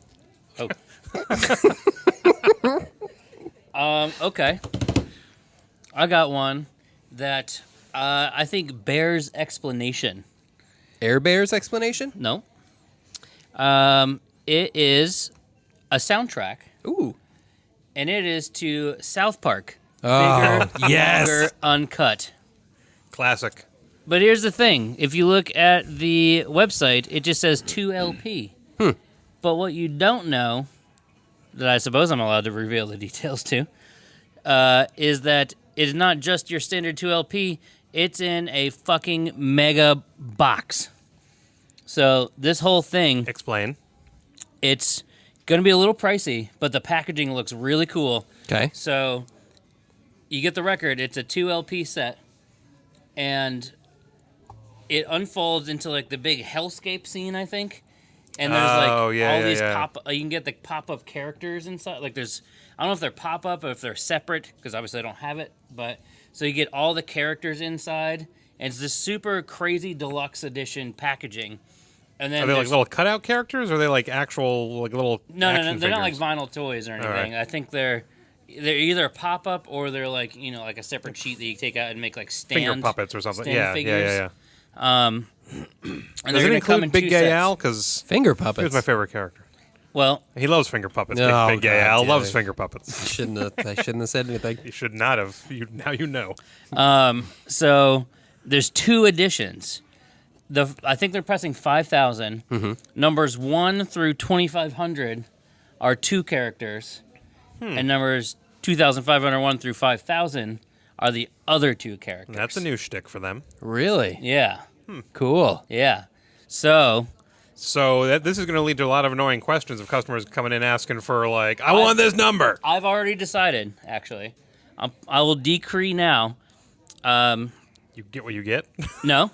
Okay. I got one that I think bears explanation. Air Bears explanation. No. It is a soundtrack, Ooh. and it is to South Park. Oh, Bigger, yes. longer, uncut. Classic. But here's the thing. If you look at the website, it just says 2LP. But what you don't know, that I suppose I'm allowed to reveal the details to, is that it's not just your standard 2LP. It's in a fucking mega box. So this whole thing, Explain. it's going to be a little pricey, but the packaging looks really cool. Okay. So you get the record. It's a 2LP set, and it unfolds into like the big hellscape scene, I think. And there's like Oh, all yeah, these yeah. pop. You can get the pop-up characters inside. Like there's, I don't know if they're pop-up or if they're separate because obviously I don't have it. But so you get all the characters inside, and it's this super crazy deluxe edition packaging. And then Are they like there's- little cutout characters, or are they like actual like little? No, action they're not like figures? vinyl toys or anything. right. I think they're either a pop up or they're like like a separate sheet that you take out and make like Finger puppets or something. stand Yeah, figures. yeah. And Does they're it gonna come in include Big 2 Gay sets. Al? Because Finger he puppets. was my favorite character. Well, He loves finger puppets. Oh, Big Gay God Al damn loves it. finger puppets. I shouldn't have said anything. You should not have. Now you know. so there's 2 editions. I think they're pressing 5,000. Numbers 1 through 2,500 are 2 characters, and numbers 2,501 through 5,000 are the other 2 characters. That's a new shtick for them. Really? Yeah, Cool. yeah. So So this is going to lead to a lot of annoying questions of customers coming in asking for like, I want this number. I've already decided. Actually, I will decree now. You get what you get. No,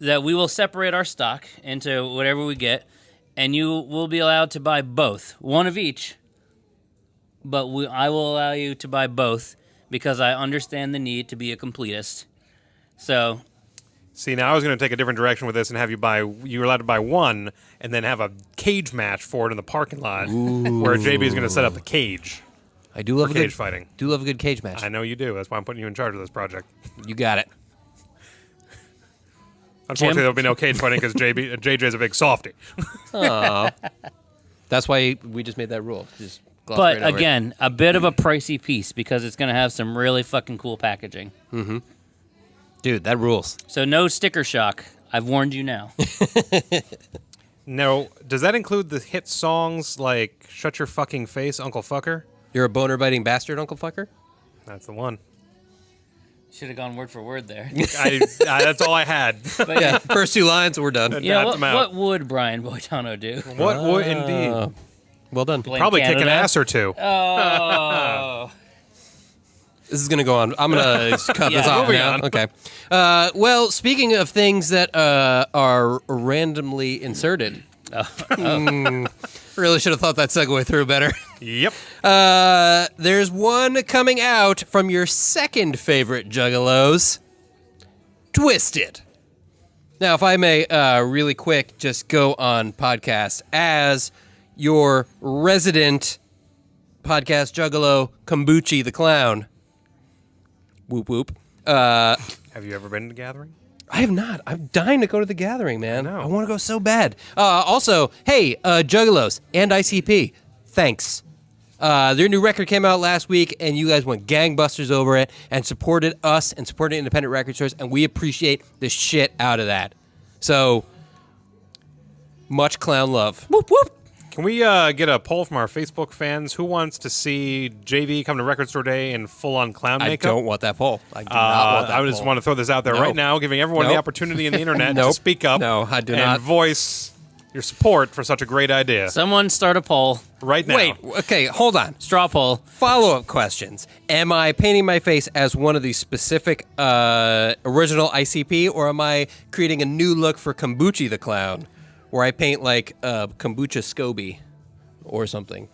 that we will separate our stock into whatever we get, and you will be allowed to buy both, one of each. But I will allow you to buy both because I understand the need to be a completist. So, See, now I was going to take a different direction with this and have you're allowed to buy one and then have a cage match for it in the parking lot where JB is going to set up the cage I do love for a cage good fighting. Do love a good cage match. I know you do. That's why I'm putting you in charge of this project. You got it. Unfortunately, there'll be no cage fighting because JJ's a big softy. That's why we just made that rule. Just gloss but right over it. again, a bit of a pricey piece because it's going to have some really fucking cool packaging. Dude, that rules. So no sticker shock. I've warned you now. No, does that include the hit songs like "Shut Your Fucking Face, Uncle Fucker"? You're a boner biting bastard, Uncle Fucker. That's the one. Should have gone word for word there. That's all I had. But Yeah, first 2 lines, we're done. you know, That's them out. what would Brian Boitano do? What would indeed? Well done. Blame Probably kick an Canada? ass or two. Oh. This is going to go on. I'm going to cut this Yeah. off Moving now. on. Okay. Well, speaking of things that are randomly inserted, really should have thought that segue through better. Yep. There's one coming out from your second favorite Juggalos, Twisted. Now, if I may, really quick, just go on podcast as your resident podcast Juggalo, Kombuchi the Clown. Whoop whoop. Have you ever been to Gathering? I have not. I'm dying to go to the Gathering, man. I know. I want to go so bad. Also, hey, Juggalos and ICP, thanks. Their new record came out last week, and you guys went gangbusters over it and supported us and supported independent record stores, and we appreciate the shit out of that. So, much clown love. Whoop whoop. Can we get a poll from our Facebook fans? Who wants to see JV come to Record Store Day in full-on clown I makeup? don't want that poll. I do not want that I just poll. want to throw this out there No. right now, giving everyone the Nope. opportunity in the internet to Nope. speak up No, I do and not. voice your support for such a great idea Someone start a poll. right now. Wait, okay, hold on. Straw poll. Follow-up questions. Am I painting my face as one of the specific original ICP, or am I creating a new look for Kombuchi the Clown, where I paint like Kombucha Scoby or something?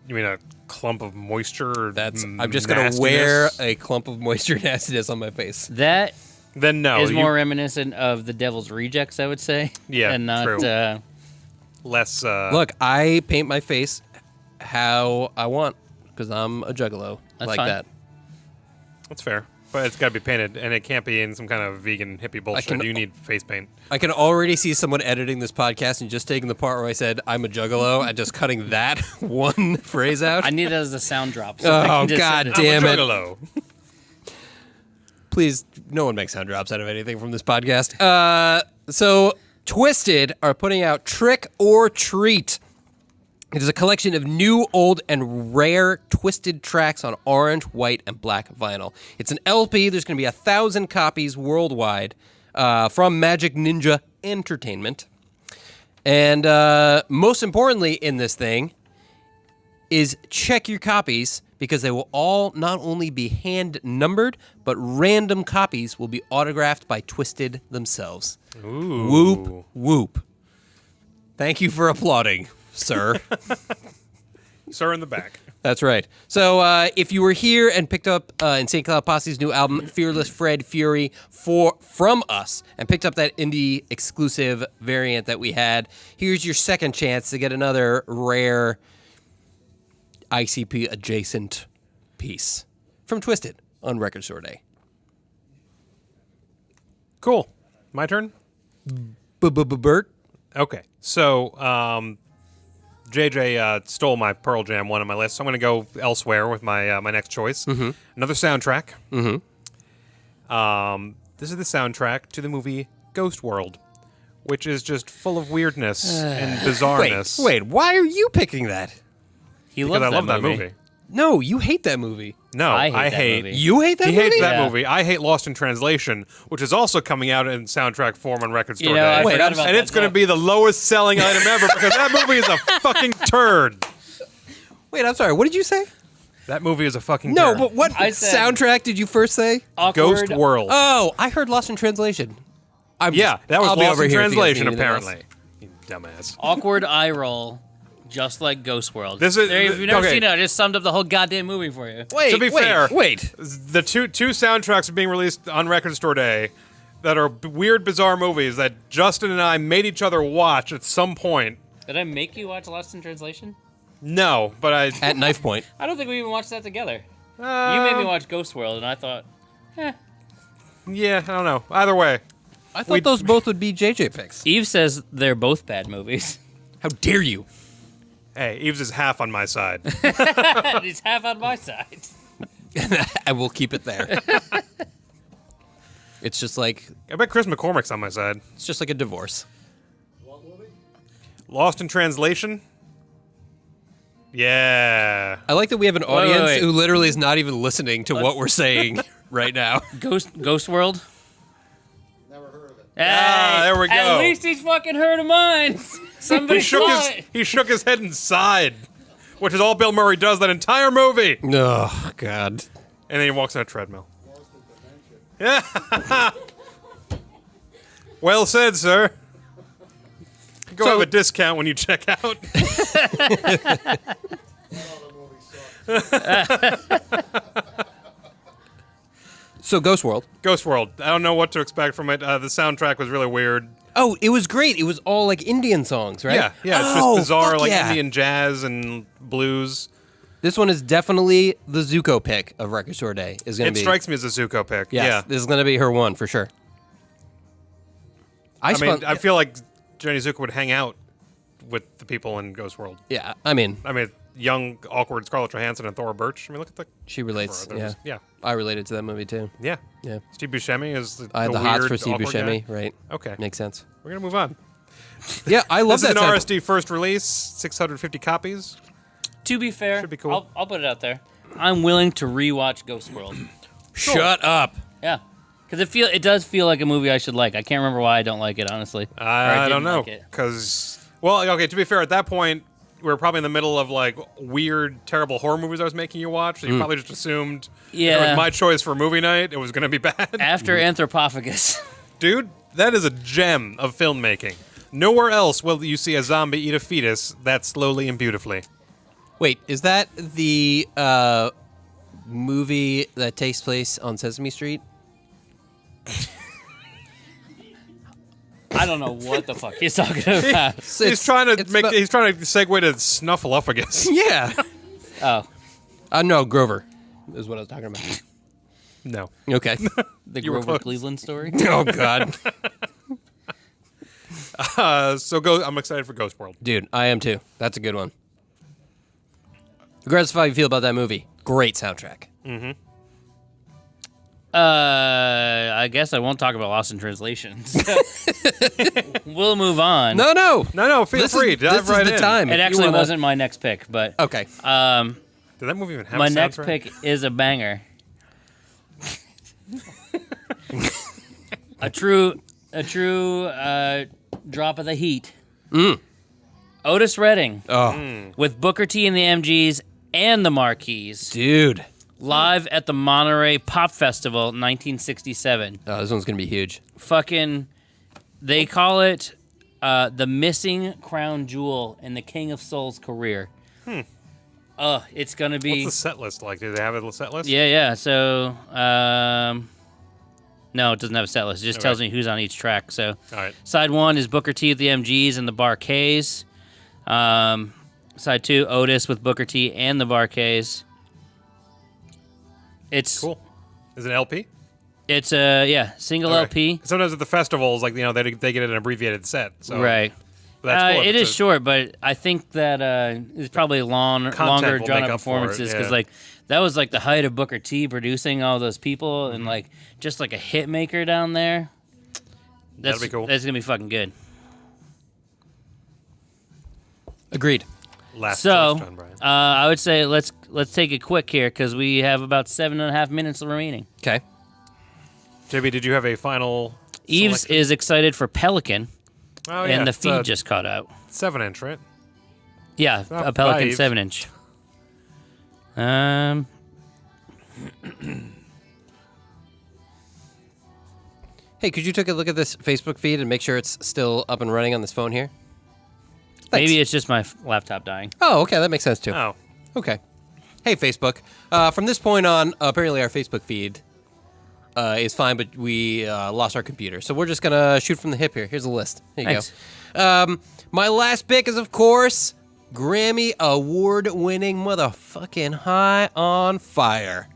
You mean a clump of moisture? I'm just going to wear a clump of moisture nastiness on my face. That Then no. is you- more reminiscent of the Devil's Rejects, I would say. Yeah, and not. true. less. Look, I paint my face how I want because I'm a Juggalo. That's like fine. that. That's fair. But it's got to be painted, and it can't be in some kind of vegan hippie bullshit. can- You need face paint. I can already see someone editing this podcast and just taking the part where I said I'm a Juggalo and just cutting that one phrase out. I need it as a sound drop. So I Oh, can just God send damn it. Juggalo. Please, no one makes sound drops out of anything from this podcast. So, Twisted are putting out Trick or Treat. It is a collection of new, old, and rare Twisted tracks on orange, white, and black vinyl. It's an LP. There's going to be 1,000 copies worldwide from Magic Ninja Entertainment. And most importantly in this thing is check your copies, because they will all not only be hand numbered, but random copies will be autographed by Twisted themselves. Ooh. Whoop, whoop. Thank you for applauding, sir. Sir in the back. That's right. So if you were here and picked up Insane Cloud Posse's new album, Fearless Fred Fury, from us, and picked up that indie exclusive variant that we had, here's your second chance to get another rare ICP adjacent piece from Twisted on Record Store Day. Cool. My turn? Bert? Okay. So, JJ stole my Pearl Jam one on my list, so I'm going to go elsewhere with my my next choice. Another soundtrack. This is the soundtrack to the movie Ghost World, which is just full of weirdness and bizarreness. Wait, why are you picking that? He Because loves I love that that movie. No, you hate that movie. No, I I hate that hate. movie. You hate that He movie? hates that Yeah. movie. I hate Lost in Translation, which is also coming out in soundtrack form on Record Store You know, Day. I forgot about and that, it's going to too. be the lowest selling item ever because that movie is a fucking turd. Wait, I'm sorry. What did you say? That movie is a fucking No, turd. but what I said- soundtrack did you first say? Awkward. Ghost World. Oh, I heard Lost in Translation. Yeah, that was I'll be Lost over in here if you guys Translation, need anything else. apparently. You dumbass. Awkward eye roll, just like Ghost World. This is- There, if you've never okay. seen it, I just summed up the whole goddamn movie for you. Wait, To be fair- wait. The two soundtracks are being released on Record Store Day that are weird, bizarre movies that Justin and I made each other watch at some point. Did I make you watch Lost in Translation? No, but I... At knife point. I don't think we even watched that together. You made me watch Ghost World, and I thought, Yeah, I don't know. Either way. I thought those both would be JJ picks. Eve says they're both bad movies. How dare you? Hey, Eves is half on my side. He's half on my side. I will keep it there. It's just like I bet Chris McCormick's on my side. a divorce. Lost in Translation? Yeah. I like that we have an audience wait. who literally is not even listening to what we're saying right now. Ghost World? Never heard of it. Hey, there we go. At least he's fucking heard of mine. Somebody saw it. He shook his head and sighed, which is all Bill Murray does that entire movie. Oh, God. And then he walks on a treadmill. Lost in dementia. Yeah. Well said, sir. Go So- have a discount when you check out. All the movies suck. So, Ghost World. Ghost World. I don't know what to expect from it. The soundtrack was really weird. Oh, it was great. It was all like Indian songs, right? Yeah, yeah. It's Oh, just bizarre, fuck like yeah. Indian jazz and blues. This one is definitely the Zuko pick of Record Store Day. Is going It to be. strikes me as a Zuko pick. Yes, Yeah. this is going to be her one for sure. I mean, I feel like Jenny Zuko would hang out with the people in Ghost World. yeah, I mean, Young, awkward Scarlett Johansson and Thora Birch. I mean, look at the... she relates. They're Yeah. just- yeah. I related to that movie too. Yeah. Yeah. Steve Buscemi is the I had the weird, hots for Steve awkward Buscemi, guy. right? Okay. Makes sense. We're going to move on. Yeah, I love This is that. an sound- Rst First Release, 650 copies. To be fair, Should be cool. I'll put it out there. I'm willing to rewatch Ghost World. Shut up. Yeah. Because it does feel like a movie I should like. I can't remember why I don't like it, honestly. Or I don't didn't know. like it. Because, well, okay, to be fair, at that point, we were probably in the middle of, like, weird, terrible horror movies I was making you watch. So you probably just assumed if it Yeah. was my choice for movie night, it was going to be bad. After Anthropophagus. Dude, that is a gem of filmmaking. Nowhere else will you see a zombie eat a fetus that slowly and beautifully. Wait, is that the movie that takes place on Sesame Street? I don't know what the fuck he's talking about. He's trying to segue to Snuffleupagus. Yeah. Oh, No, Grover is what I was talking about. No. Okay. the You were Grover close. Cleveland story? Oh, God. I'm excited for Ghost World. Dude, I am too. That's a good one. Regardless of how you feel about that movie, great soundtrack. I guess I won't talk about Lost in Translation. So we'll move on. No. No, feel free. Dive This right is the in. time. It If you actually wanna- wasn't my next pick, but Okay. Did that movie even have my a next soundtrack? pick is a banger. a true drop of the heat. Otis Redding Oh, with Booker T and the MGs and the Marquis dude. live at the Monterey Pop Festival 1967. Oh, this one's going to be huge. Fucking, they call it the missing crown jewel in the King of Soul's career. It's gonna be. What's the set list like? Do they have a set list? Yeah. So, no, it doesn't have a set list. It just tells me who's on each track. So, All right. side 1 is Booker T with the MGs and the Bar Ks. Side 2, Otis with Booker T and the Bar Ks. It's Cool. Is it LP? It's single Okay. LP. Sometimes at the festivals, like they get an abbreviated set. So Right. But that's cool. It is short, but I think that it's probably longer, will drawn make out up for it, performances because yeah. like that was like the height of Booker T producing all those people and like just like a hit maker down there. That'd be cool. That's gonna be fucking good. Agreed. Last So choice, John Bryan. I would say let's take it quick here because we have about 7.5 minutes remaining. Okay. JB, did you have a final? Eves selection? is excited for Pelican, Oh, yeah. and the it's feed a just caught out. 7-inch, right? Yeah, Not a Pelican 5. 7-inch. Hey, could you take a look at this Facebook feed and make sure it's still up and running on this phone here? Thanks. Maybe it's just my laptop dying. Oh, okay, that makes sense too. Oh, Okay. Hey, Facebook. From this point on, apparently our Facebook feed is fine, but we lost our computer. So we're just going to shoot from the hip here. Here's a list. There you Thanks. go. My last pick is, of course, Grammy award-winning motherfucking High on Fire.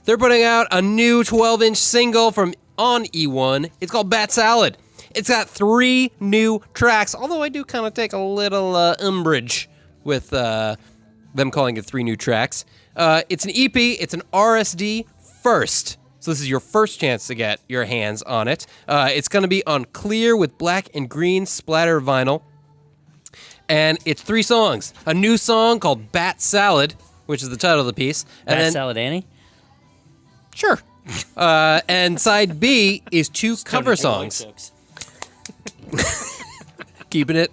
They're putting out a new 12-inch single from on E1. It's called Bat Salad. It's got 3 new tracks, although I do kind of take a little umbrage with them calling it 3 new tracks. It's an EP. It's an RSD first. So this is your first chance to get your hands on it. It's going to be on clear with black and green splatter vinyl. And it's 3 songs. A new song called Bat Salad, which is the title of the piece. And Bat Salad Annie? Sure. And side B is 2 cover songs. Keeping it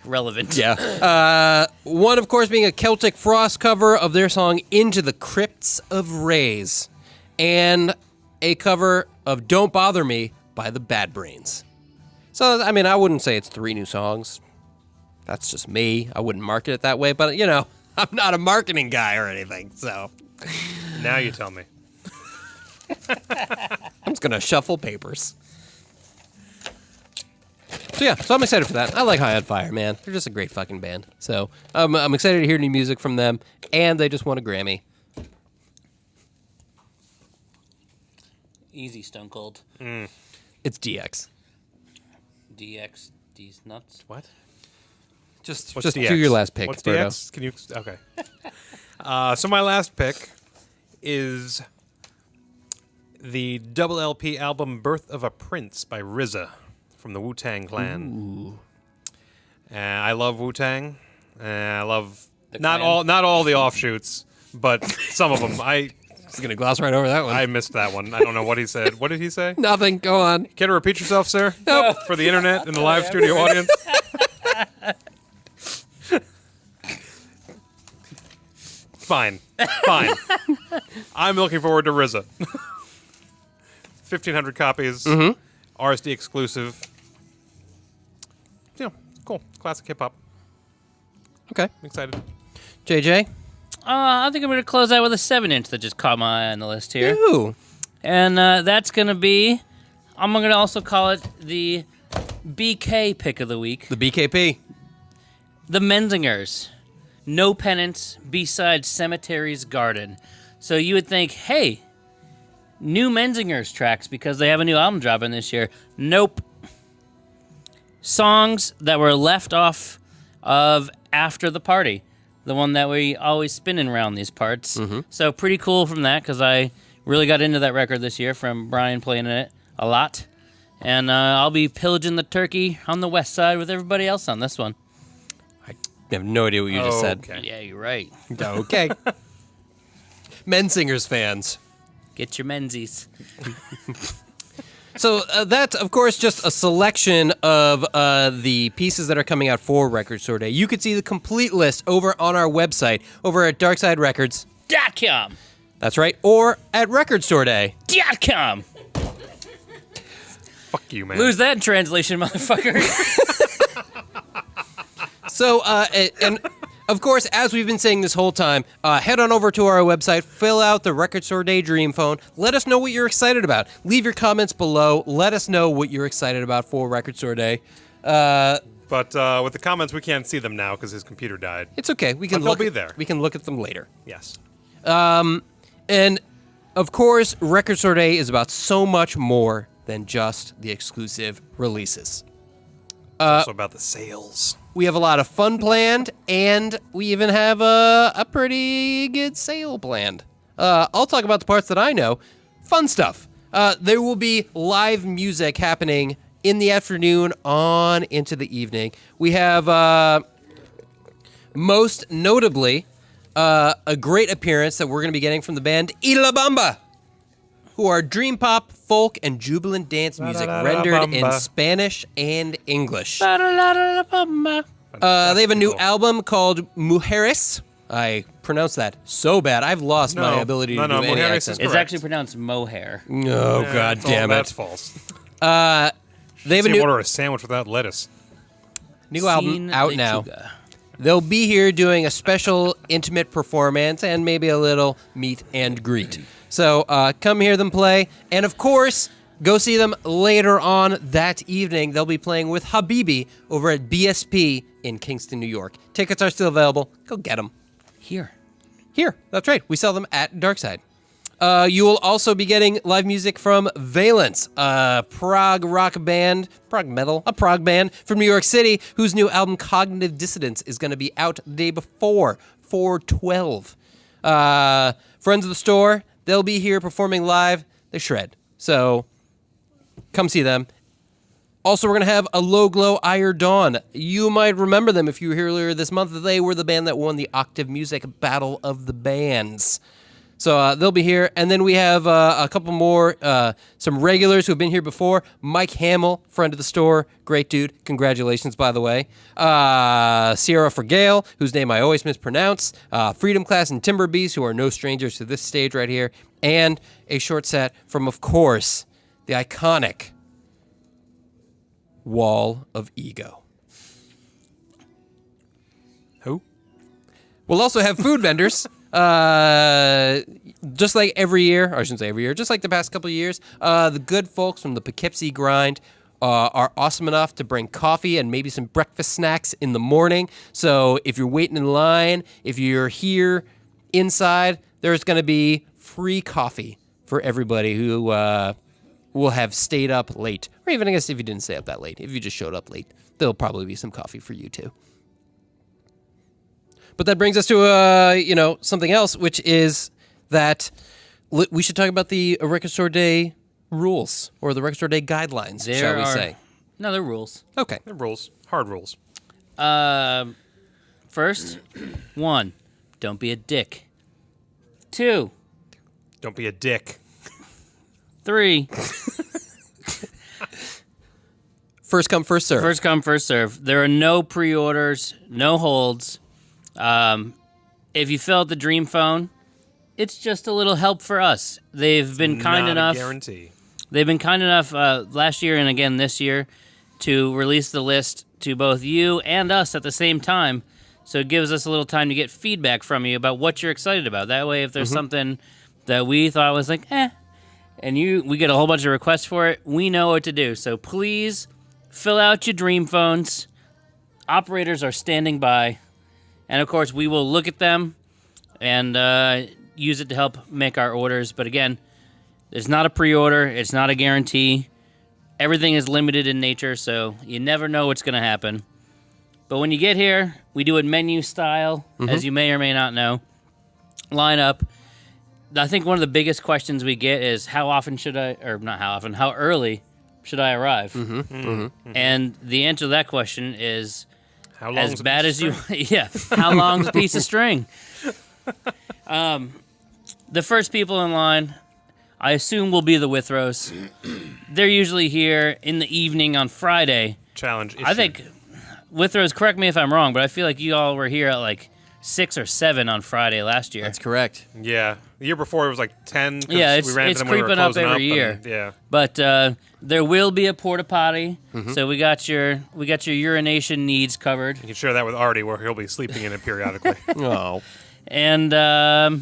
Relevant. Yeah. One, of course, being a Celtic Frost cover of their song Into the Crypts of Rays. And a cover of Don't Bother Me by the Bad Brains. So, I mean, I wouldn't say it's 3 new songs. That's just me. I wouldn't market it that way. But, you know, I'm not a marketing guy or anything. So now you tell me. I'm just going to shuffle papers. So yeah, so I'm excited for that. I like High on Fire, man. They're just a great fucking band. So I'm excited to hear new music from them, and they just won a Grammy. Easy Stone Cold. It's DX. DX. These nuts. What? Just What's DX? do your last pick, What's Birdo. DX? Can you? Okay. So my last pick is the double LP album "Birth of a Prince" by RZA from the Wu-Tang Clan. I love Wu-Tang. I love not Clan. all the offshoots, but some of them. Just gonna gloss right over that one. I missed that one. I don't know what he said. What did he say? Nothing. Go on. Care to repeat yourself, sir? Nope. For the internet and the live studio audience. Fine. I'm looking forward to RZA. 1,500 copies. RSD exclusive. Yeah, cool. Classic hip hop. Okay. I'm excited. JJ. I think I'm going to close out with a 7-inch that just caught my eye on the list here. Ooh. And that's going to be, I'm going to also call it the BK pick of the week. The BKP. The Menzingers. No Penance, B-side Cemetery's Garden. So you would think, hey, new Menzingers tracks because they have a new album dropping this year. Nope. Songs that were left off of After the Party, the one that we always spinning around these parts. So pretty cool from that because I really got into that record this year from Brian playing it a lot. And I'll be pillaging the turkey on the west side with everybody else on this one. I have no idea what you just said. Okay. Yeah, you're right. Okay. Menzingers fans. Get your Menzies. So that's, of course, just a selection of the pieces that are coming out for Record Store Day. You can see the complete list over on our website, over at DarksideRecords.com. That's right, or at Record Store Day.com. Fuck you, man. Lose that in translation, motherfucker. So, and Of course, as we've been saying this whole time, head on over to our website, fill out the Record Store Day Dream Phone. Let us know what you're excited about. Leave your comments below. Let us know what you're excited about for Record Store Day. But with the comments, we can't see them now because his computer died. It's okay. We can But they'll look be there. We can look at them later. Yes. And of course, Record Store Day is about so much more than just the exclusive releases. It's also about the sales. We have a lot of fun planned, and we even have a pretty good sale planned. I'll talk about the parts that I know. Fun stuff. There will be live music happening in the afternoon on into the evening. We have, most notably, a great appearance that we're going to be getting from the band La Bamba, who are dream pop, folk, and jubilant dance music rendered in Spanish and English. They have a new album called Mujeres. I pronounced that so bad. I've lost my ability to do any Mujeres accent. It's actually pronounced mohair. Oh, God damn it. That's false. They have a new order a sandwich without lettuce. album Sin out now. lechuga. They'll be here doing a special intimate performance and maybe a little meet and greet. So come hear them play. And of course, go see them later on that evening. They'll be playing with Habibi over at BSP in Kingston, New York. Tickets are still available. Go get them. Here. Here, that's right. We sell them at Darkside. You will also be getting live music from Valence, a prog rock band, prog metal, a prog band from New York City, whose new album Cognitive Dissidence is going to be out the day before, 4/12. Friends of the store, they'll be here performing live. They shred. So come see them. Also, we're going to have a Low Glow Ire Dawn. You might remember them if you were here earlier this month. They were the band that won the Octave Music Battle of the Bands. So they'll be here. And then we have a couple more, some regulars who have been here before. Mike Hamill, friend of the store. Great dude. Congratulations, by the way. Sierra Fergale, whose name I always mispronounce. Freedom Class and Timber Beast, who are no strangers to this stage right here. And a short set from, of course, the iconic Wall of Ego. Who? We'll also have food vendors. Just like every year, or I shouldn't say every year, just like the past couple of years, the good folks from the Poughkeepsie Grind are awesome enough to bring coffee and maybe some breakfast snacks in the morning. So if you're waiting in line, if you're here inside, there's going to be free coffee for everybody who will have stayed up late. Or even, I guess, if you didn't stay up that late, if you just showed up late, there'll probably be some coffee for you too. But that brings us to, something else, which is that we should talk about the Record Store Day rules, or the Record Store Day guidelines, shall we say. No, they're rules. Okay. The rules. Hard rules. First, 1, don't be a dick. 2, Don't be a dick. 3, First come, first serve. first come, first serve. There are no pre-orders, no holds. If you fill out the Dream Phone, it's just a little help for us. They've been kind Not enough. a guarantee. They've been kind enough last year and again this year to release the list to both you and us at the same time. So it gives us a little time to get feedback from you about what you're excited about. That way, if there's something that we thought was like, and we get a whole bunch of requests for it, we know what to do. So please fill out your Dream Phones. Operators are standing by. And, of course, we will look at them and use it to help make our orders. But, again, it's not a pre-order. It's not a guarantee. Everything is limited in nature, so you never know what's going to happen. But when you get here, we do it menu style, as you may or may not know. Line up. I think one of the biggest questions we get is how early should I arrive? And the answer to that question is... How long as bad as you, yeah. How long's a piece of string? The first people in line, I assume, will be the Withrows. They're usually here in the evening on Friday. Challenge issue. I think Withrows. Correct me if I'm wrong, but I feel like you all were here at like 6 or 7 on Friday last year. That's correct. Yeah. The year before it was like 10. 'cause Yeah, we ran into it's them when we were creeping up closing every year. and- yeah. But there will be a porta potty, Mm-hmm. so we got your urination needs covered. You can share that with Artie, where he'll be sleeping in it periodically. Oh. And what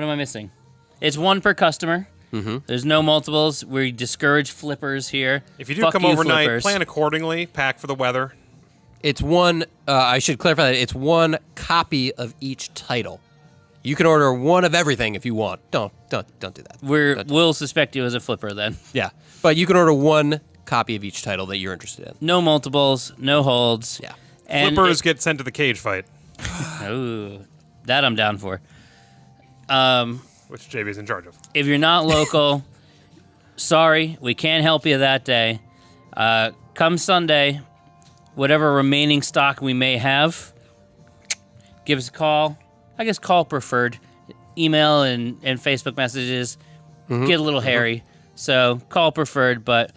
am I missing? It's one per customer. Mm-hmm. There's no multiples. We discourage flippers here. If you do Fuck come overnight, flippers. plan accordingly. Pack for the weather. It's one, I should clarify that, it's one copy of each title. You can order one of everything if you want. Don't do that. We'll suspect you as a flipper then. Yeah. But you can order one copy of each title that you're interested in. No multiples, no holds. Yeah. And Flippers get sent to the cage fight, Ooh, that I'm down for. which JB's in charge of. If you're not local, sorry, we can't help you that day. Come Sunday, whatever remaining stock we may have, give us a call. I guess call preferred. Email and Facebook messages get a little hairy, so call preferred. But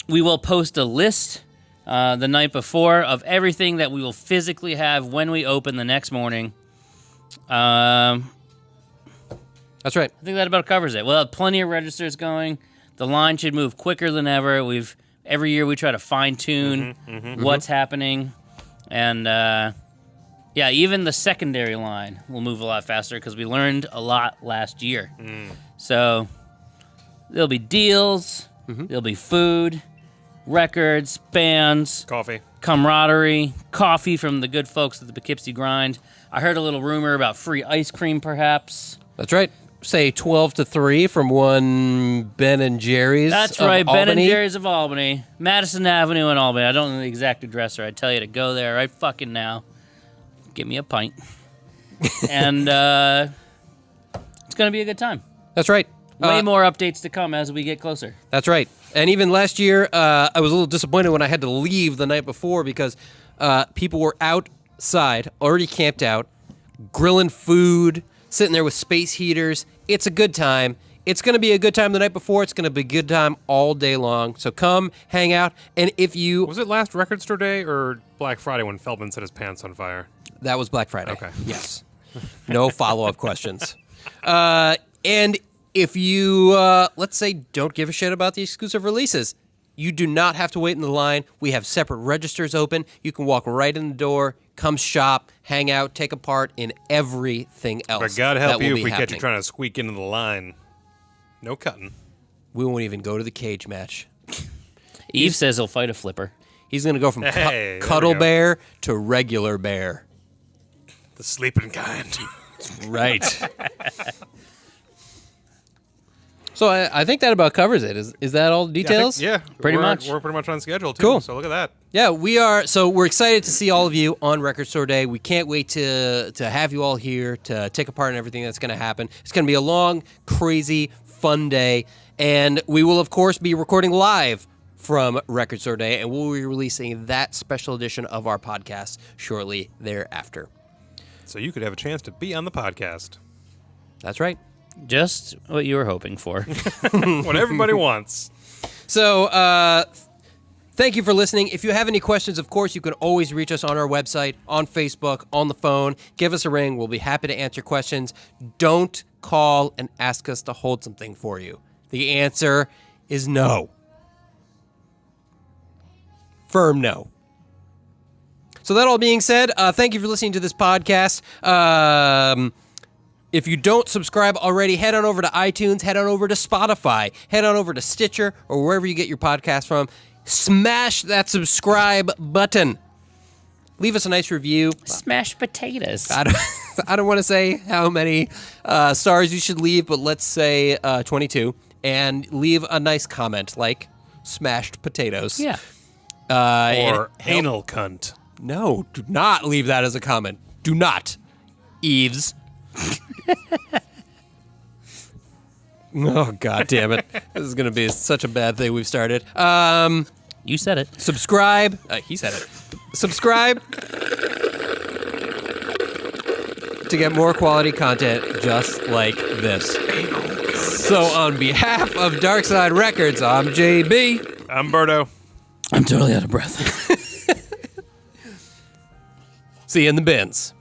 we will post a list the night before of everything that we will physically have when we open the next morning. That's right. I think that about covers it. We'll have plenty of registers going. The line should move quicker than ever. Every year we try to fine tune what's happening, and even the secondary line will move a lot faster because we learned a lot last year. So there'll be deals, there'll be food, records, bands, Coffee. camaraderie, coffee from the good folks at the Poughkeepsie Grind. I heard a little rumor about free ice cream, perhaps. That's right. Say 12 to 3 from one Ben and Jerry's. That's of right, Ben and Albany. Jerry's of Albany. Madison Avenue in Albany. I don't know the exact address, or I'd tell you to go there right fucking now. Give me a pint. And it's going to be a good time. That's right. Way more updates to come as we get closer. That's right. And even last year, I was a little disappointed when I had to leave the night before because people were outside, already camped out, grilling food, sitting there with space heaters. It's a good time. It's going to be a good time the night before. It's going to be a good time all day long. So come, hang out. And if you... Was it last Record Store Day or Black Friday when Feldman set his pants on fire? That was Black Friday. Okay. Yes. No follow-up questions. And if you, let's say, don't give a shit about the exclusive releases, you do not have to wait in the line. We have separate registers open. You can walk right in the door, come shop, hang out, take a part in everything else. But God that help will you be if we catch you happening. trying to squeak into the line. No cutting. We won't even go to the cage match. Eve says he'll fight a flipper. He's going to go from Hey, there we cuddle go. bear to regular bear. The sleeping kind. Right. So I think that about covers it. Is that all the details? Yeah, Pretty we're- much. We're pretty much on schedule, too. Cool. So look at that. Yeah, we are. So we're excited to see all of you on Record Store Day. We can't wait to have you all here to take a part in everything that's going to happen. It's going to be a long, crazy, fun day. And we will, of course, be recording live from Record Store Day, and we'll be releasing that special edition of our podcast shortly thereafter. So you could have a chance to be on the podcast. That's right. Just what you were hoping for. What everybody wants. So, thank you for listening. If you have any questions, of course, you can always reach us on our website, on Facebook, on the phone. Give us a ring. We'll be happy to answer questions. Don't call and ask us to hold something for you. The answer is no. Firm no. So that all being said, thank you for listening to this podcast. If you don't subscribe already, head on over to iTunes, head on over to Spotify, head on over to Stitcher, or wherever you get your podcast from. Smash that subscribe button. Leave us a nice review. Smashed potatoes. I don't want to say how many stars you should leave, but let's say 22. And leave a nice comment like smashed potatoes. Yeah. Or anal cunt. No, do not leave that as a comment. Do not. Eves. Oh, God damn it. This is going to be such a bad thing we've started. You said it. Subscribe. He said it. Subscribe to get more quality content just like this. So on behalf of Darkside Records, I'm JB. I'm Berto. I'm totally out of breath. See you in the bins.